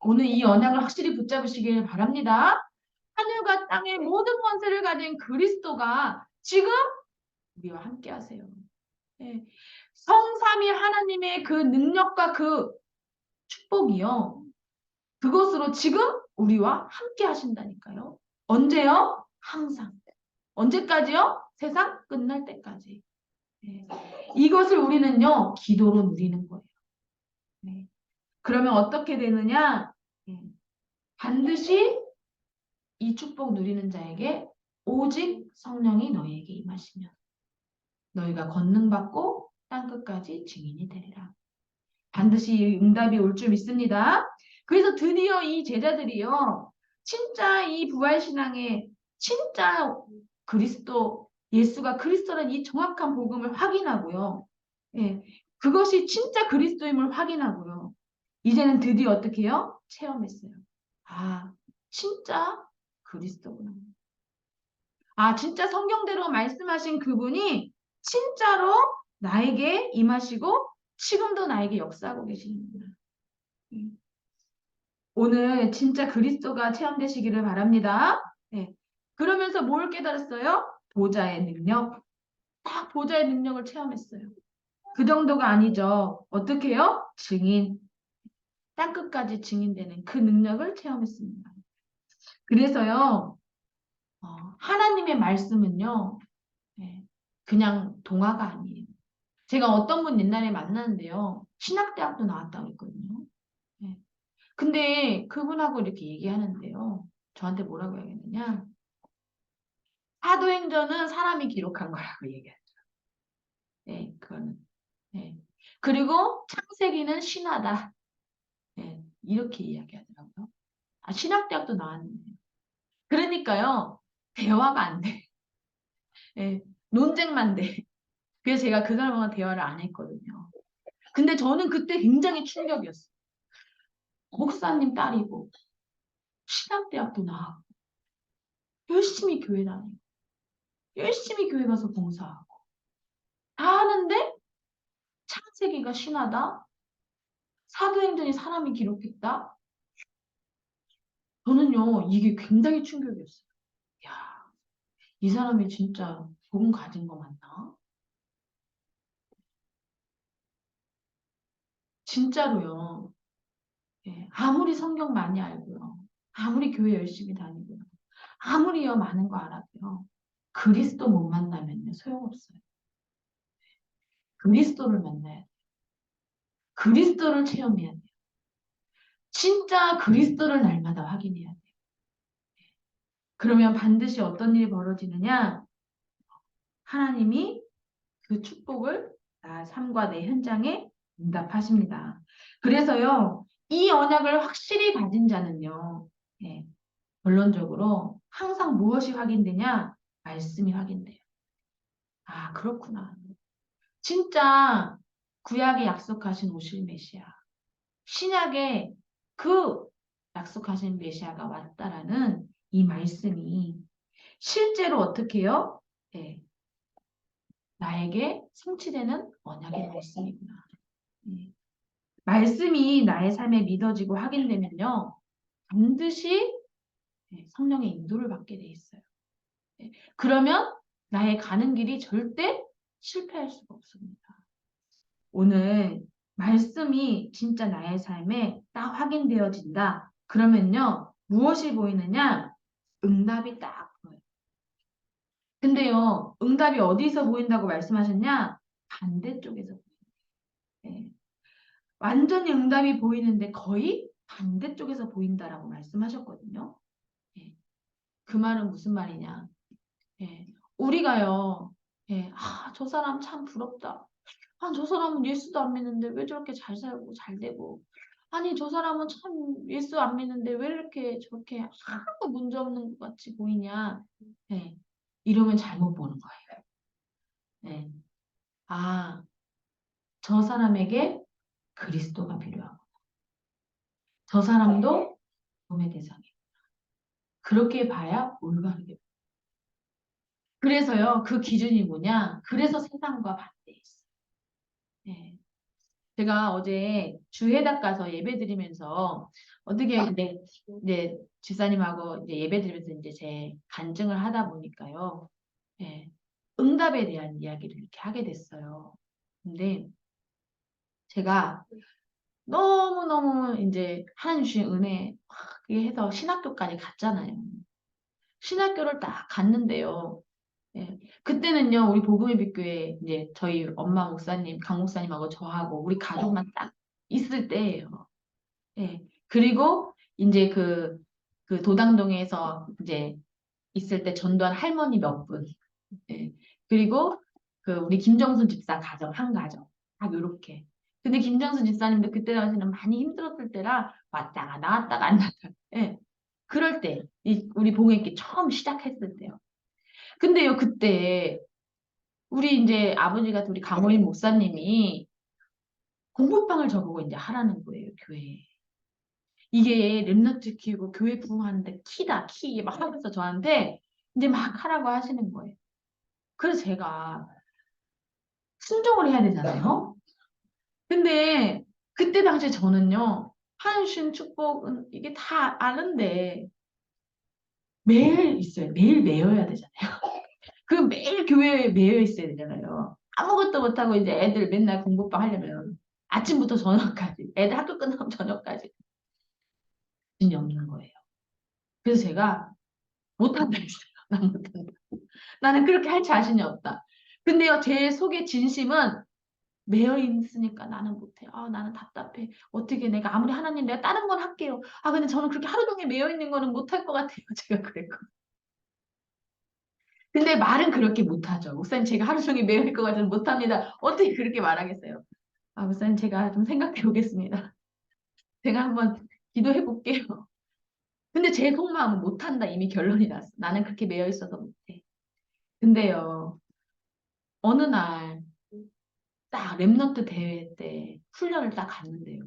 오늘 이 언약을 확실히 붙잡으시길 바랍니다. 하늘과 땅의 모든 권세를 가진 그리스도가 지금 우리와 함께 하세요. 예, 성삼위 하나님의 그 능력과 그 축복이요. 그것으로 지금 우리와 함께 하신다니까요. 언제요? 항상. 언제까지요? 세상 끝날 때까지. 네. 이것을 우리는요, 기도로 누리는 거예요. 네. 그러면 어떻게 되느냐? 네. 반드시 이 축복 누리는 자에게 오직 성령이 너희에게 임하시면 너희가 권능받고 땅끝까지 증인이 되리라. 반드시 응답이 올 줄 믿습니다. 그래서 드디어 이 제자들이요, 진짜 이 부활신앙의 진짜 그리스도, 예수가 그리스도라는 이 정확한 복음을 확인하고요. 예, 그것이 진짜 그리스도임을 확인하고요. 이제는 드디어 어떻게 해요? 체험했어요. 아, 진짜 그리스도구나. 아, 진짜 성경대로 말씀하신 그분이 진짜로 나에게 임하시고 지금도 나에게 역사하고 계시는구나. 오늘 진짜 그리스도가 체험되시기를 바랍니다. 네. 그러면서 뭘 깨달았어요? 보좌의 능력. 딱 보좌의 능력을 체험했어요. 그 정도가 아니죠. 어떻게 해요? 증인. 땅끝까지 증인되는 그 능력을 체험했습니다. 그래서요, 하나님의 말씀은요, 네, 그냥 동화가 아니에요. 제가 어떤 분 옛날에 만났는데요. 신학대학도 나왔다고 했거든요. 네. 근데 그분하고 이렇게 얘기하는데요. 저한테 뭐라고 얘기했느냐. 사도행전은 사람이 기록한 거라고 얘기하죠. 네, 그거는. 네. 그리고 창세기는 신화다. 네, 이렇게 이야기하더라고요. 아, 신학대학도 나왔는데. 그러니까요, 대화가 안 돼. 네, 논쟁만 돼. 그래서 제가 그 사람과 대화를 안 했거든요. 근데 저는 그때 굉장히 충격이었어요. 목사님 딸이고, 신학대학도 나왔고, 열심히 교회 다니고, 열심히 교회 가서 봉사하고, 다 하는데, 창세기가 신하다? 사도행전이 사람이 기록했다? 저는요, 이게 굉장히 충격이었어요. 야, 이 사람이 진짜 복음 가진 거 맞나? 진짜로요. 예, 아무리 성경 많이 알고요. 아무리 교회 열심히 다니고요. 아무리요, 많은 거 알아도요. 그리스도 못 만나면요, 소용없어요. 그리스도를 만나야 돼요. 그리스도를 체험해야 돼요. 진짜 그리스도를 날마다 확인해야 돼요. 그러면 반드시 어떤 일이 벌어지느냐? 하나님이 그 축복을 나 삶과 내 현장에 응답하십니다. 그래서요, 이 언약을 확실히 가진 자는요, 예, 결론적으로 항상 무엇이 확인되냐? 말씀이 확인돼요. 아, 그렇구나. 진짜 구약에 약속하신 오실 메시아, 신약에 그 약속하신 메시아가 왔다라는 이 말씀이 실제로 어떻게 해요? 예, 나에게 성취되는 언약의 말씀이구나. 예. 말씀이 나의 삶에 믿어지고 확인되면요. 반드시 성령의 인도를 받게 돼 있어요. 그러면 나의 가는 길이 절대 실패할 수가 없습니다. 오늘 말씀이 진짜 나의 삶에 딱 확인되어진다. 그러면요. 무엇이 보이느냐? 응답이 딱 보여요. 근데요. 응답이 어디서 보인다고 말씀하셨냐? 반대쪽에서 보여요. 네. 완전히 응답이 보이는데 거의 반대쪽에서 보인다라고 말씀하셨거든요. 예. 그 말은 무슨 말이냐? 예. 우리가요, 예. 아, 저 사람 참 부럽다. 아, 저 사람은 예수도 안 믿는데 왜 저렇게 잘 살고 잘 되고. 아니, 저 사람은 참 예수 안 믿는데 왜 이렇게 저렇게 아무 문제 없는 것 같이 보이냐. 예. 이러면 잘못 보는 거예요. 예. 아, 저 사람에게 그리스도가 필요하고, 저 사람도 몸의 대상이에요. 그렇게 봐야 올바르게. 그래서요, 그 기준이 뭐냐? 그래서 세상과 반대에 있어요. 예. 제가 어제 주회당 가서 예배 드리면서 어떻게 이제 집사님하고 이제 예배 드리면서 이제 제 간증을 하다 보니까요. 예. 응답에 대한 이야기를 이렇게 하게 됐어요. 근데 제가 너무너무 이제 하나님 주신 은혜 확 해서 신학교까지 갔잖아요. 신학교를 딱 갔는데요. 예. 그때는요, 우리 복음의 빛교회 이제 저희 엄마 목사님, 강 목사님하고 저하고 우리 가족만 딱 있을 때예요. 예. 그리고 이제 그 도당동에서 이제 있을 때 전도한 할머니 몇 분. 예. 그리고 그 우리 김정순 집사 가정, 한 가정. 딱 요렇게. 근데 김정순 집사님도 그때 당시는 많이 힘들었을 때라 왔다가 나왔다가 안 나왔다가. 예. 그럴 때, 우리 봉회기 처음 시작했을 때요. 근데요, 그때 우리 이제 아버지 같은 우리 강호인 목사님이 공부방을 저보고 이제 하라는 거예요, 교회에. 이게 랩너트 키우고 교회 부흥하는데 키다, 키. 막 하면서 저한테 이제 막 하라고 하시는 거예요. 그래서 제가 순종을 해야 되잖아요. 근데 그때 당시에 저는요, 한신 축복은 이게 다 아는데 매일 있어요. 매일 매여야 되잖아요. 그 매일 교회에 매여 있어야 되잖아요. 아무것도 못하고 이제 애들 맨날 공부방 하려면 아침부터 저녁까지, 애들 학교 끝나면 저녁까지 정신이 없는 거예요. 그래서 제가 못한다 했어요. 난 못한다. 나는 그렇게 할 자신이 없다. 근데요, 제 속의 진심은 매여 있으니까 나는 못해. 아, 나는 답답해. 어떻게 내가 아무리 하나님 내가 다른 건 할게요. 아, 근데 저는 그렇게 하루 종일 매여 있는 거는 못할 것 같아요. 제가 그랬거든요. 근데 말은 그렇게 못하죠. 목사님, 제가 하루 종일 매여 있을 것 같아서 못합니다. 어떻게 그렇게 말하겠어요? 아, 목사님, 제가 좀 생각해 보겠습니다. 제가 한번 기도해 볼게요. 근데 제 속마음은 못한다. 이미 결론이 났어. 나는 그렇게 매여 있어서 못해. 근데요, 어느 날 딱 랩넌트 대회 때 훈련을 딱 갔는데요.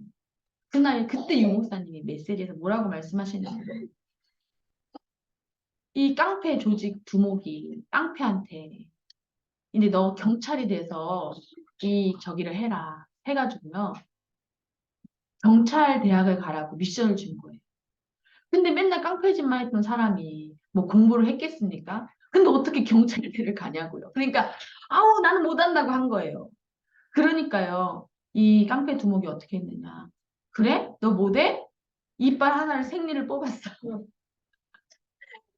그날 그때 유 목사님이 메시지에서 뭐라고 말씀하시냐면 이 깡패 조직 두목이 깡패한테 이제 너 경찰이 돼서 이 저기를 해라 해가지고요. 경찰 대학을 가라고 미션을 준 거예요. 근데 맨날 깡패짓만 했던 사람이 뭐 공부를 했겠습니까? 근데 어떻게 경찰대를 가냐고요. 그러니까 아우 나는 못한다고 한 거예요. 그러니까요. 이 깡패 두목이 어떻게 했느냐. 그래? 너 못해? 이빨 하나를 생리를 뽑았어.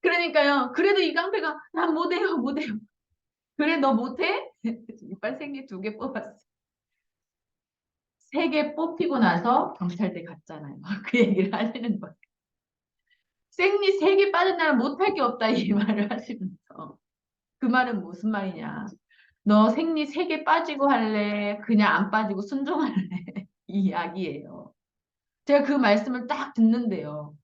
그러니까요. 그래도 이 깡패가 난 못해요, 못해요. 그래, 너 못해? 이빨 생리 2개 뽑았어. 3개 뽑히고 나서 경찰대 갔잖아요. 그 얘기를 하시는 거예요. 생리 3개 빠진 나는 못할 게 없다 이 말을 하시면서 그 말은 무슨 말이냐. 너 생리 3개 빠지고 할래? 그냥 안 빠지고 순종할래? 이 이야기예요. 제가 그 말씀을 딱 듣는데요.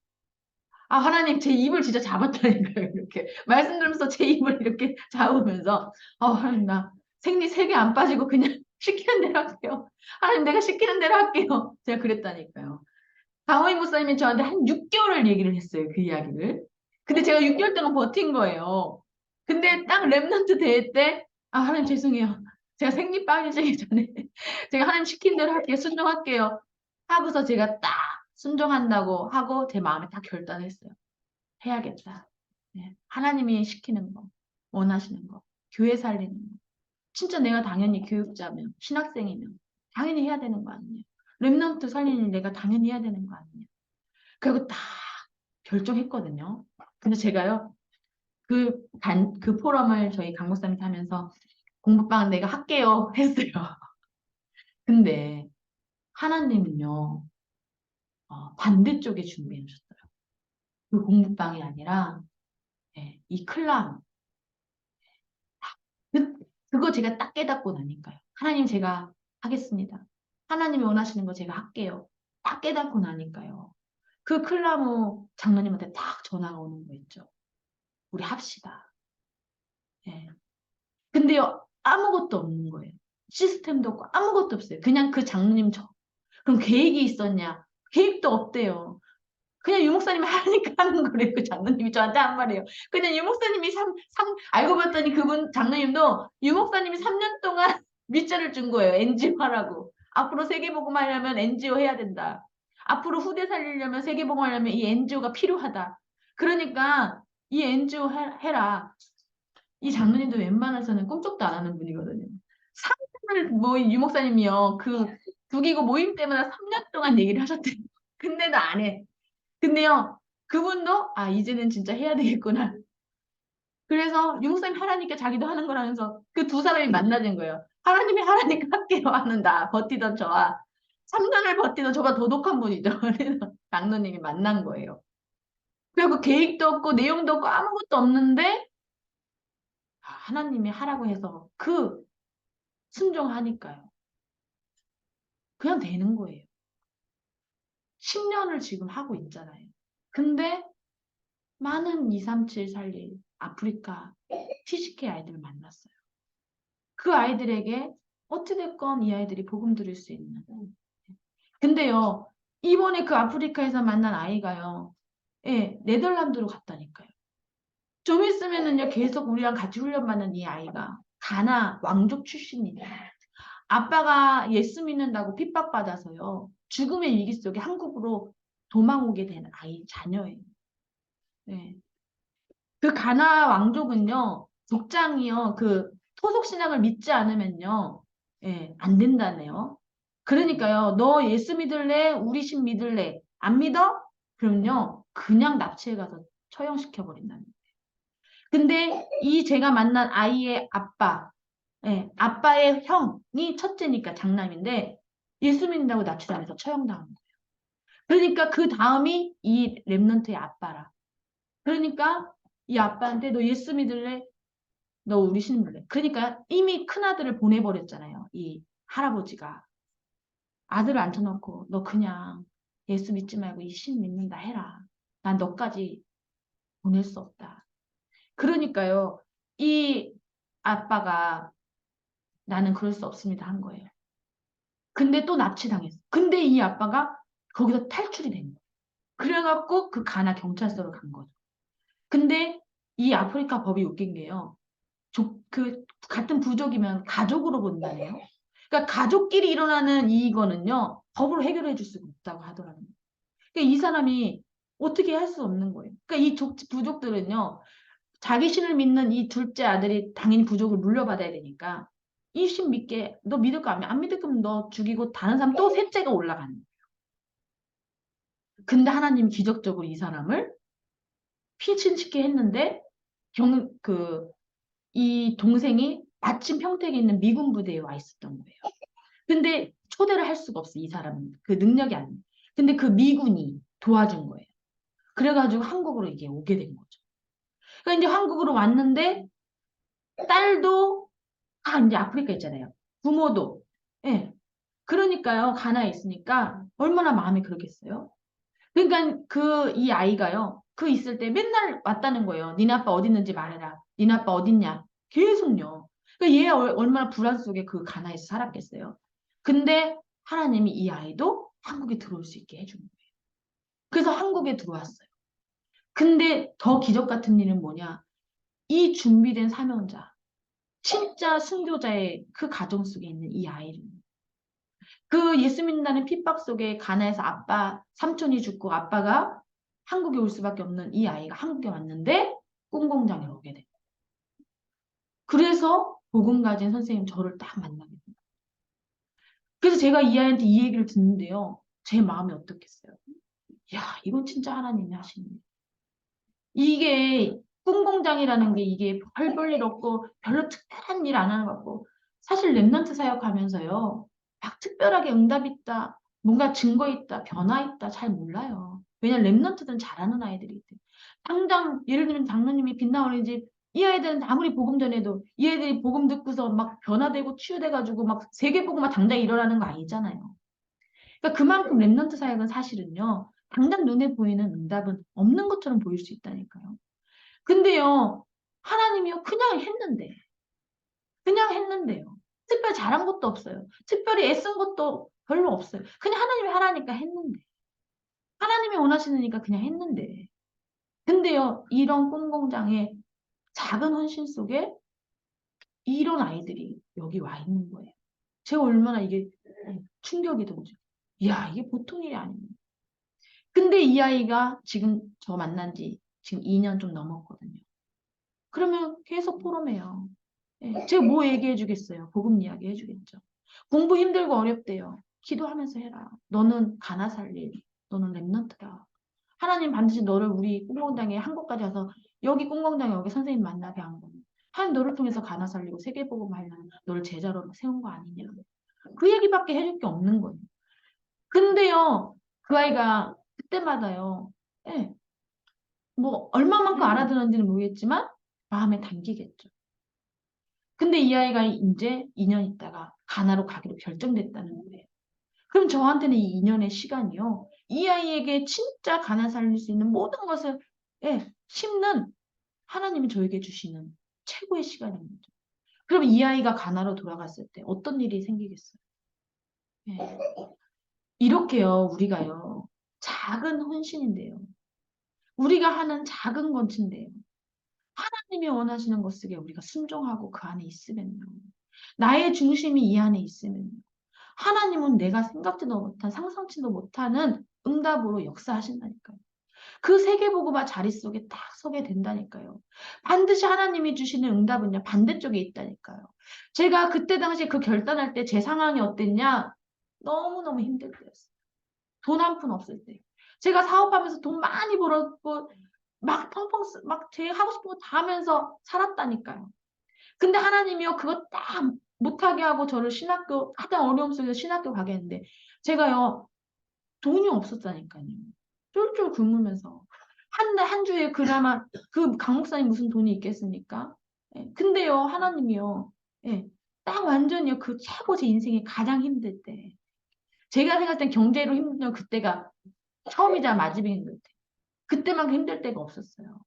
아, 하나님, 제 입을 진짜 잡았다니까요. 이렇게. 말씀 들으면서 제 입을 이렇게 잡으면서, 하나님, 나 생리 3개 안 빠지고 그냥 시키는 대로 할게요. 하나님, 내가 시키는 대로 할게요. 제가 그랬다니까요. 강호인 목사님이 저한테 한 6개월을 얘기를 했어요. 그 이야기를. 근데 제가 6개월 동안 버틴 거예요. 근데 딱 랩넌트 대회 때, 아, 하나님 죄송해요. 제가 생리 빠지기 전에 제가 하나님 시킨 대로 할게요. 순종할게요. 하고서 제가 딱 순종한다고 하고 제 마음에 딱 결단했어요. 해야겠다. 네. 하나님이 시키는 거, 원하시는 거, 교회 살리는 거. 진짜 내가 당연히 교육자면, 신학생이면 당연히 해야 되는 거 아니에요. 랩넌트 살리는 일 내가 당연히 해야 되는 거 아니에요. 그리고 딱 결정했거든요. 근데 제가요, 그 포럼을 저희 강 목사님한테 하면서 공부방 내가 할게요 했어요. 근데 하나님은요, 반대쪽에 준비해 주셨어요. 그 공부방이 아니라, 이 클람, 그, 그거 제가 딱 깨닫고 나니까요. 하나님 제가 하겠습니다. 하나님이 원하시는 거 제가 할게요. 딱 깨닫고 나니까요. 그 클라모 장로님한테 딱 전화가 오는 거 있죠. 우리 합시다. 예. 근데요, 아무것도 없는 거예요. 시스템도 없고 아무것도 없어요. 그냥 그 장로님 그럼 계획이 있었냐? 계획도 없대요. 그냥 유 목사님이 하니까 하는 거래요. 그 장로님이 저한테 한 말이에요. 그냥 유 목사님이 알고 봤더니 그분 장로님도 유 목사님이 3년 동안 밑자를 준 거예요. NGO 하라고. 앞으로 세계복음 하려면 NGO 해야 된다. 앞으로 후대 살리려면 세계복음 하려면 이 NGO가 필요하다. 그러니까 이 NGO 해라. 이 장로님도 웬만해서는 꿈쩍도 안 하는 분이거든요. 3년을 뭐 유 목사님이요. 그 북이고 모임 때마다 3년 동안 얘기를 하셨대요. 근데도 안 해. 근데요, 그분도, 아, 이제는 진짜 해야 되겠구나. 그래서 유목사님 하라니까 자기도 하는 거라면서 그 두 사람이 만나는 거예요. 하나님이 하라니까 할게요 하는 나, 버티던 저와 3년을 버티던 저가 더 독한 분이죠. 그래서 장로님이 만난 거예요. 그리고 계획도 없고 내용도 없고 아무것도 없는데 하나님이 하라고 해서 그 순종하니까요. 그냥 되는 거예요. 10년을 지금 하고 있잖아요. 근데 많은 237 살릴 아프리카 TCK 아이들을 만났어요. 그 아이들에게 어찌됐건 이 아이들이 복음 들을 수 있는. 근데요, 이번에 그 아프리카에서 만난 아이가요, 예, 네덜란드로 갔다니까요. 좀 있으면은요, 계속 우리랑 같이 훈련받는 이 아이가 가나 왕족 출신이에요. 아빠가 예수 믿는다고 핍박받아서요, 죽음의 위기 속에 한국으로 도망오게 된 아이 자녀예요. 네. 그 가나 왕족은요, 족장이요, 그 토속 신앙을 믿지 않으면요, 예, 안 된다네요. 그러니까요, 너 예수 믿을래? 우리 신 믿을래? 안 믿어? 그럼요, 그냥 납치해 가서 처형시켜 버린다는. 근데 이 제가 만난 아이의 아빠, 예, 아빠의 형이 첫째니까 장남인데 예수 믿는다고 납치당해서 처형당한 거예요. 그러니까 그 다음이 이 랩런트의 아빠라. 그러니까 이 아빠한테 너 예수 믿을래? 너 우리 신 믿을래? 그러니까 이미 큰아들을 보내버렸잖아요. 이 할아버지가. 아들을 앉혀놓고 너 그냥 예수 믿지 말고 이 신 믿는다 해라. 난 너까지 보낼 수 없다. 그러니까요. 이 아빠가 나는 그럴 수 없습니다 한 거예요. 근데 또 납치당했어. 근데 이 아빠가 거기서 탈출이 된 거예요. 그래갖고 그 가나 경찰서로 간 거죠. 근데 이 아프리카 법이 웃긴 게요. 같은 부족이면 가족으로 본다네요. 그러니까 가족끼리 일어나는 이거는요, 법으로 해결해 줄 수가 없다고 하더라고요. 그러니까 이 사람이 어떻게 할 수 없는 거예요. 그러니까 이 부족들은요, 자기 신을 믿는 이 둘째 아들이 당연히 부족을 물려받아야 되니까 이 신 믿게 너 믿을 거 안 믿을 거면 너 죽이고 다른 사람 또 셋째가 올라가는 거예요. 근데 하나님 기적적으로 이 사람을 피신시게 했는데 이 동생이 마침 평택에 있는 미군 부대에 와 있었던 거예요. 근데 초대를 할 수가 없어, 이 사람은. 그 능력이 안 돼. 근데 그 미군이 도와준 거예요. 그래가지고 한국으로 이게 오게 된 거죠. 그러니까 이제 한국으로 왔는데 딸도 이제 아프리카 있잖아요. 부모도. 예. 그러니까요. 가나에 있으니까 얼마나 마음이 그렇겠어요. 그러니까 이 아이가요. 그 있을 때 맨날 왔다는 거예요. 니네 아빠 어디 있는지 말해라. 니네 아빠 어딨냐. 계속요. 그러니까 얘 얼마나 불안 속에 그 가나에서 살았겠어요. 근데 하나님이 이 아이도 한국에 들어올 수 있게 해준 거예요. 그래서 한국에 들어왔어요. 근데 더 기적 같은 일은 뭐냐. 이 준비된 사명자, 진짜 순교자의 그 가정 속에 있는 이 아이를 그 예수 믿는다는 핍박 속에 가나에서 삼촌이 죽고 아빠가 한국에 올 수밖에 없는 이 아이가 한국에 왔는데 꿈공장에 오게 돼. 그래서 복음 가진 선생님 저를 딱 만나게 됩니다. 그래서 제가 이 아이한테 이 얘기를 듣는데요. 제 마음이 어떻겠어요? 야, 이건 진짜 하나님이 하시는 일. 이게 꿈공장이라는 게 이게 별 볼 일 없고 별로 특별한 일 안 하는 것 같고 사실 랩넌트 사역하면서요. 막 특별하게 응답 있다, 뭔가 증거 있다, 변화 있다 잘 몰라요. 왜냐면 랩넌트들은 잘하는 아이들이기 때문에. 당장 예를 들면 장로님이 빛나오는 집 이 아이들은 아무리 복음 전해도 이 아이들이 복음 듣고서 막 변화되고 치유돼가지고 막 세계복음화 당장 일어나는 거 아니잖아요. 그러니까 그만큼 랩넌트 사역은 사실은요. 당장 눈에 보이는 응답은 없는 것처럼 보일 수 있다니까요. 근데요, 하나님이요, 그냥 했는데요. 특별히 잘한 것도 없어요. 특별히 애쓴 것도 별로 없어요. 그냥 하나님이 하라니까 했는데. 하나님이 원하시니까 그냥 했는데. 근데요, 이런 꿈공장의 작은 헌신 속에 이런 아이들이 여기 와 있는 거예요. 제가 얼마나 이게 충격이던지. 이야, 이게 보통 일이 아닙니다. 근데 이 아이가 지금 저 만난 지 지금 2년 좀 넘었거든요. 그러면 계속 포럼해요. 예, 제가 뭐 얘기해 주겠어요? 복음 이야기 해주겠죠. 공부 힘들고 어렵대요. 기도하면서 해라. 너는 가나 살릴. 너는 랩넌트다. 하나님 반드시 너를 우리 꿈공당에 한국까지 와서 여기 꿈공당에 여기 선생님 만나게 한 거는 하나님 너를 통해서 가나 살리고 세계복음 하려는 너를 제자로 세운 거 아니냐. 그 얘기밖에 해줄 게 없는 거예요. 근데요, 그 아이가 그때마다요, 예, 뭐 얼마만큼 알아들었는지는 모르겠지만 마음에 담기겠죠. 근데 이 아이가 이제 2년 있다가 가나로 가기로 결정됐다는 거예요. 그럼 저한테는 이 2년의 시간이요. 이 아이에게 진짜 가나 살릴 수 있는 모든 것을 예, 심는 하나님이 저에게 주시는 최고의 시간인 거죠. 그럼 이 아이가 가나로 돌아갔을 때 어떤 일이 생기겠어요? 예. 이렇게요, 우리가요, 작은 헌신인데요. 우리가 하는 작은 건인데요. 하나님이 원하시는 것에 우리가 순종하고 그 안에 있으면요. 나의 중심이 이 안에 있으면요. 하나님은 내가 생각지도 못한, 상상치도 못하는 응답으로 역사하신다니까요. 그 세계보고마 자리 속에 딱 서게 된다니까요. 반드시 하나님이 주시는 응답은요, 반대쪽에 있다니까요. 제가 그때 당시에 그 결단할 때 제 상황이 어땠냐? 너무너무 힘들 때였어요. 돈 한 푼 없을 때. 제가 사업하면서 돈 많이 벌었고, 막 펑펑, 막 제 하고 싶은 거 다 하면서 살았다니까요. 근데 하나님이요, 그거 딱 못하게 하고 저를 신학교, 하여튼 어려움 속에서 신학교 가게 했는데, 제가요, 돈이 없었다니까요. 쫄쫄 굶으면서. 한 주에 그나마 그 강목사님 무슨 돈이 있겠습니까? 예, 근데요, 하나님이요, 예, 딱 완전히요, 그 최고 제 인생에 가장 힘들 때. 제가 생각할 땐 경제로 힘든 그때가 처음이자 마지막인 것 같아요. 그때만큼 힘들 때가 없었어요.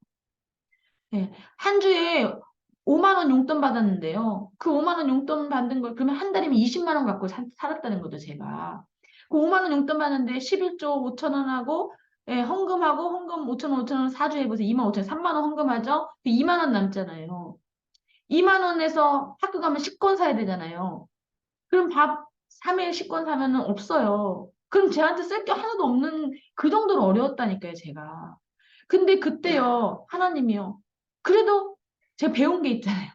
예, 한 주에 5만 원 용돈 받았는데요. 그 5만 원 용돈 받는 걸 그러면 한 달이면 20만 원 갖고 살았다는 거죠, 제가. 그 5만 원 용돈 받는데 11조 5천 원하고 예, 헌금 5천 원 5천 원 4주 해보세요. 2만 5천 원 3만 원 헌금하죠. 2만 원 남잖아요. 2만 원에서 학교 가면 식권 사야 되잖아요. 그럼 밥 3일 식권 사면은 없어요. 그럼 쟤한테 쓸 게 하나도 없는 그 정도로 어려웠다니까요, 제가. 근데 그때요, 하나님이요. 그래도 제가 배운 게 있잖아요.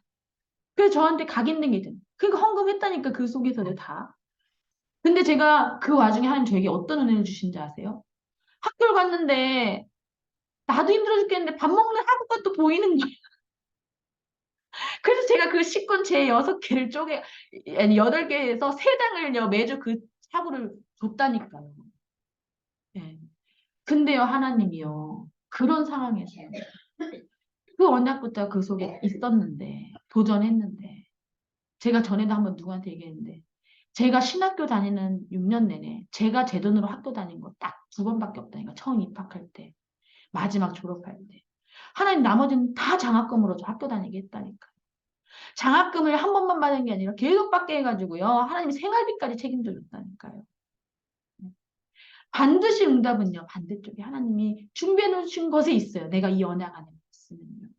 그래서 저한테 각인된 게 있잖아요. 그러니까 헌금했다니까, 그 속에서도 다. 근데 제가 그 와중에 하나님 저에게 어떤 은혜를 주신지 아세요? 학교를 갔는데 나도 힘들어 죽겠는데 밥 먹는 학우가 또 보이는 거예요. 그래서 제가 그 식권 제 6개를 쪼개, 아니 8개에서 3장을요, 매주 그 사고를 줬다니까요. 예. 근데요, 하나님이요. 그런 상황에서 그 언약부터 그 속에 있었는데, 도전했는데, 제가 전에도 한번 누구한테 얘기했는데, 제가 신학교 다니는 6년 내내 제가 제 돈으로 학교 다닌 거 딱 2번밖에 없다니까. 처음 입학할 때, 마지막 졸업할 때. 하나님 나머지는 다 장학금으로 저 학교 다니게 했다니까. 장학금을 한 번만 받은 게 아니라 계속 받게 해가지고요. 하나님이 생활비까지 책임져 줬다니까요. 반드시 응답은요, 반대쪽에 하나님이 준비해 놓으신 것에 있어요. 내가 이 언약 안에 있으면요.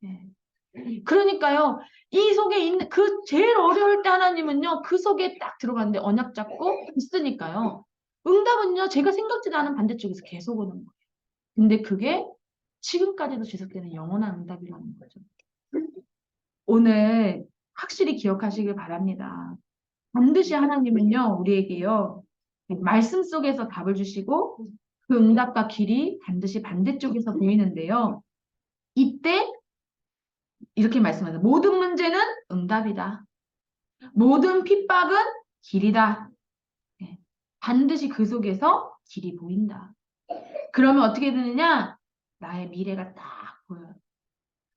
예. 그러니까요, 이 속에 있는, 그 제일 어려울 때 하나님은요, 그 속에 딱 들어갔는데 언약 잡고 있으니까요. 응답은요, 제가 생각지도 않은 반대쪽에서 계속 오는 거예요. 근데 그게 지금까지도 지속되는 영원한 응답이라는 거죠. 오늘 확실히 기억하시길 바랍니다. 반드시 하나님은요, 우리에게요, 말씀 속에서 답을 주시고, 그 응답과 길이 반드시 반대쪽에서 보이는데요. 이때 이렇게 말씀하세요. 모든 문제는 응답이다. 모든 핍박은 길이다. 네. 반드시 그 속에서 길이 보인다. 그러면 어떻게 되느냐? 나의 미래가 딱 보여요.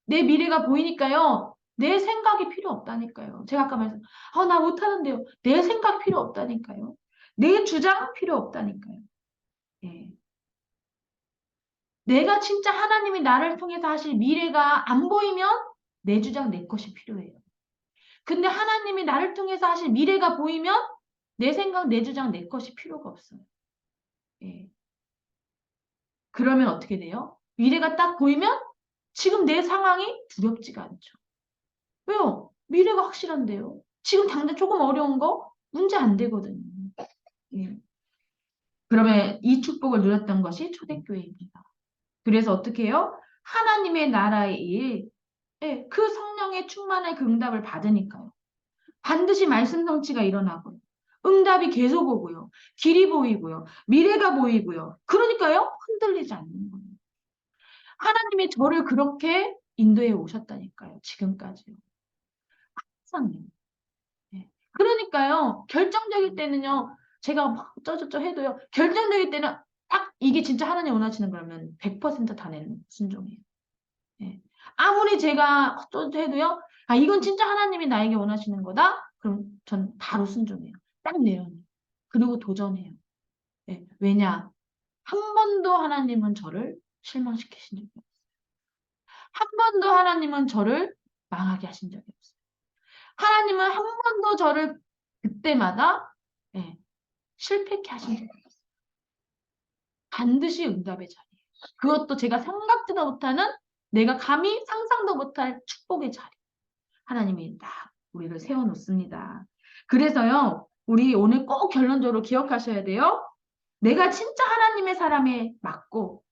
내 미래가 보이니까요. 내 생각이 필요 없다니까요. 제가 아까 말씀, 나 못하는데요. 내 생각 필요 없다니까요. 내 주장 필요 없다니까요. 예. 내가 진짜 하나님이 나를 통해서 하실 미래가 안 보이면 내 주장, 내 것이 필요해요. 근데 하나님이 나를 통해서 하실 미래가 보이면 내 생각, 내 주장, 내 것이 필요가 없어요. 예. 그러면 어떻게 돼요? 미래가 딱 보이면 지금 내 상황이 두렵지가 않죠. 왜요? 미래가 확실한데요. 지금 당장 조금 어려운 거 문제 안 되거든요. 예. 그러면 이 축복을 누렸던 것이 초대교회입니다. 그래서 어떻게 해요? 하나님의 나라의 일, 예, 그 성령의 충만의 그 응답을 받으니까요. 반드시 말씀 성취가 일어나고요. 응답이 계속 오고요. 길이 보이고요. 미래가 보이고요. 그러니까요. 흔들리지 않는 거예요. 하나님이 저를 그렇게 인도해 오셨다니까요. 지금까지요. 항상요. 예. 그러니까요. 결정적일 때는요. 제가 막 쩌쩌쩌 해도요. 결정적일 때는 딱 이게 진짜 하나님 원하시는 거라면 100%다 내는 순종이에요. 예. 아무리 제가 어쩌저 해도요. 아, 이건 진짜 하나님이 나에게 원하시는 거다? 그럼 전 바로 순종해요. 딱 내려요. 그리고 도전해요. 예. 왜냐? 한 번도 하나님은 저를 실망시키신 적이 없어요. 한 번도 하나님은 저를 망하게 하신 적이 없어요. 하나님은 한 번도 저를 그때마다 예, 실패케 하신 적이 없어요. 반드시 응답의 자리예요. 그것도 제가 생각지도 못하는 내가 감히 상상도 못할 축복의 자리. 하나님이 딱 우리를 세워놓습니다. 그래서요, 우리 오늘 꼭 결론적으로 기억하셔야 돼요. 내가 진짜 하나님의 사람에 맞고,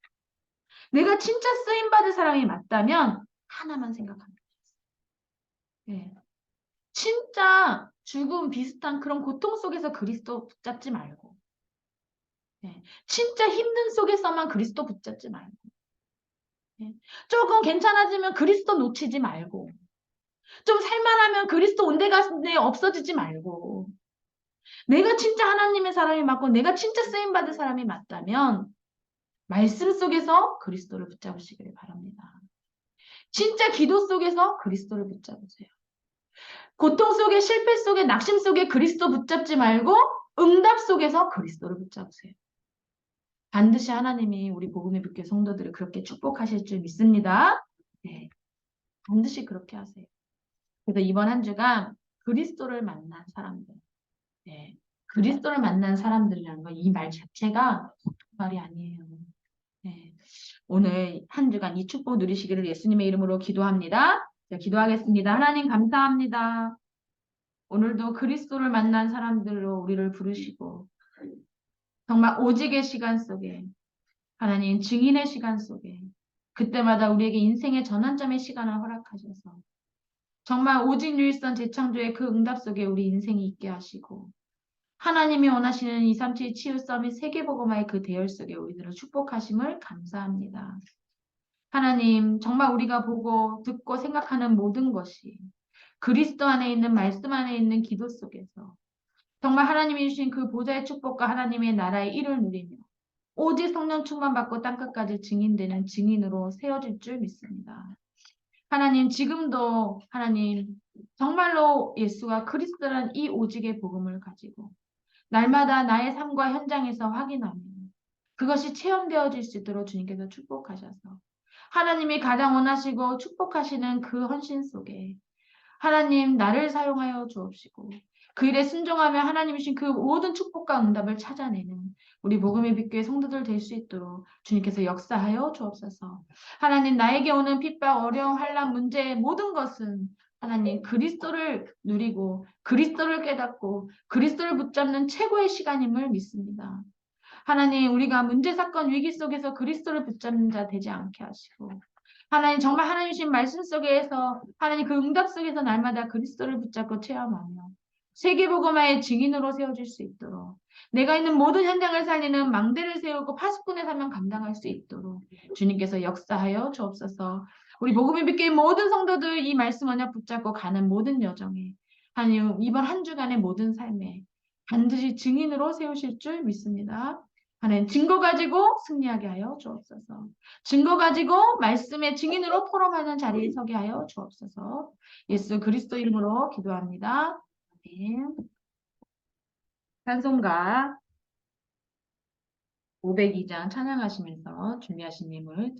내가 진짜 쓰임받을 사람이 맞다면, 하나만 생각합니다. 예. 진짜 죽음 비슷한 그런 고통 속에서 그리스도 붙잡지 말고, 예. 진짜 힘든 속에서만 그리스도 붙잡지 말고, 예. 조금 괜찮아지면 그리스도 놓치지 말고, 좀 살만하면 그리스도 온데간데 없어지지 말고, 내가 진짜 하나님의 사람이 맞고 내가 진짜 쓰임받을 사람이 맞다면 말씀 속에서 그리스도를 붙잡으시기를 바랍니다. 진짜 기도 속에서 그리스도를 붙잡으세요. 고통 속에 실패 속에 낙심 속에 그리스도 붙잡지 말고 응답 속에서 그리스도를 붙잡으세요. 반드시 하나님이 우리 복음의 빛교회 성도들을 그렇게 축복하실 줄 믿습니다. 네, 반드시 그렇게 하세요. 그래서 이번 한 주간 그리스도를 만난 사람들, 네, 그리스도를 만난 사람들이라는 거 이 말 자체가 말이 아니에요. 네. 오늘 한 주간 이 축복 누리시기를 예수님의 이름으로 기도합니다. 자, 기도하겠습니다. 하나님 감사합니다. 오늘도 그리스도를 만난 사람들로 우리를 부르시고 정말 오직의 시간 속에 하나님 증인의 시간 속에 그때마다 우리에게 인생의 전환점의 시간을 허락하셔서 정말 오직 유일선 재창조의 그 응답 속에 우리 인생이 있게 하시고 하나님이 원하시는 237 치유싸움의 세계복음화의 그 대열 속에 우리들을 축복하심을 감사합니다. 하나님, 정말 우리가 보고 듣고 생각하는 모든 것이 그리스도 안에 있는 말씀 안에 있는 기도 속에서 정말 하나님이 주신 그 보좌의 축복과 하나님의 나라의 일을 누리며 오직 성령 충만 받고 땅끝까지 증인되는 증인으로 세워질 줄 믿습니다. 하나님, 지금도 하나님 정말로 예수가 그리스도란 이 오직의 복음을 가지고 날마다 나의 삶과 현장에서 확인하며 그것이 체험되어질 수 있도록 주님께서 축복하셔서 하나님이 가장 원하시고 축복하시는 그 헌신 속에 하나님 나를 사용하여 주옵시고 그 일에 순종하며 하나님이 주신 그 모든 축복과 응답을 찾아내는 우리 복음의 빛교회 성도들 될 수 있도록 주님께서 역사하여 주옵소서. 하나님 나에게 오는 핍박, 어려움, 환난, 문제의 모든 것은 하나님 그리스도를 누리고 그리스도를 깨닫고 그리스도를 붙잡는 최고의 시간임을 믿습니다. 하나님 우리가 문제, 사건, 위기 속에서 그리스도를 붙잡는 자 되지 않게 하시고 하나님 정말 하나님 주신 말씀 속에서 하나님 그 응답 속에서 날마다 그리스도를 붙잡고 체험하며 세계복음화의 증인으로 세워질 수 있도록 내가 있는 모든 현장을 살리는 망대를 세우고 파수꾼의 사명 감당할 수 있도록 주님께서 역사하여 주옵소서. 우리 복음의 빛교회 모든 성도들 이 말씀 언약 붙잡고 가는 모든 여정에 하나님 이번 한 주간의 모든 삶에 반드시 증인으로 세우실 줄 믿습니다. 하나님 증거 가지고 승리하게 하여 주옵소서. 증거 가지고 말씀의 증인으로 포럼하는 자리에 서게 하여 주옵소서. 예수 그리스도 이름으로 기도합니다. 아멘. 찬송가 502장 찬양하시면서 준비하신 예물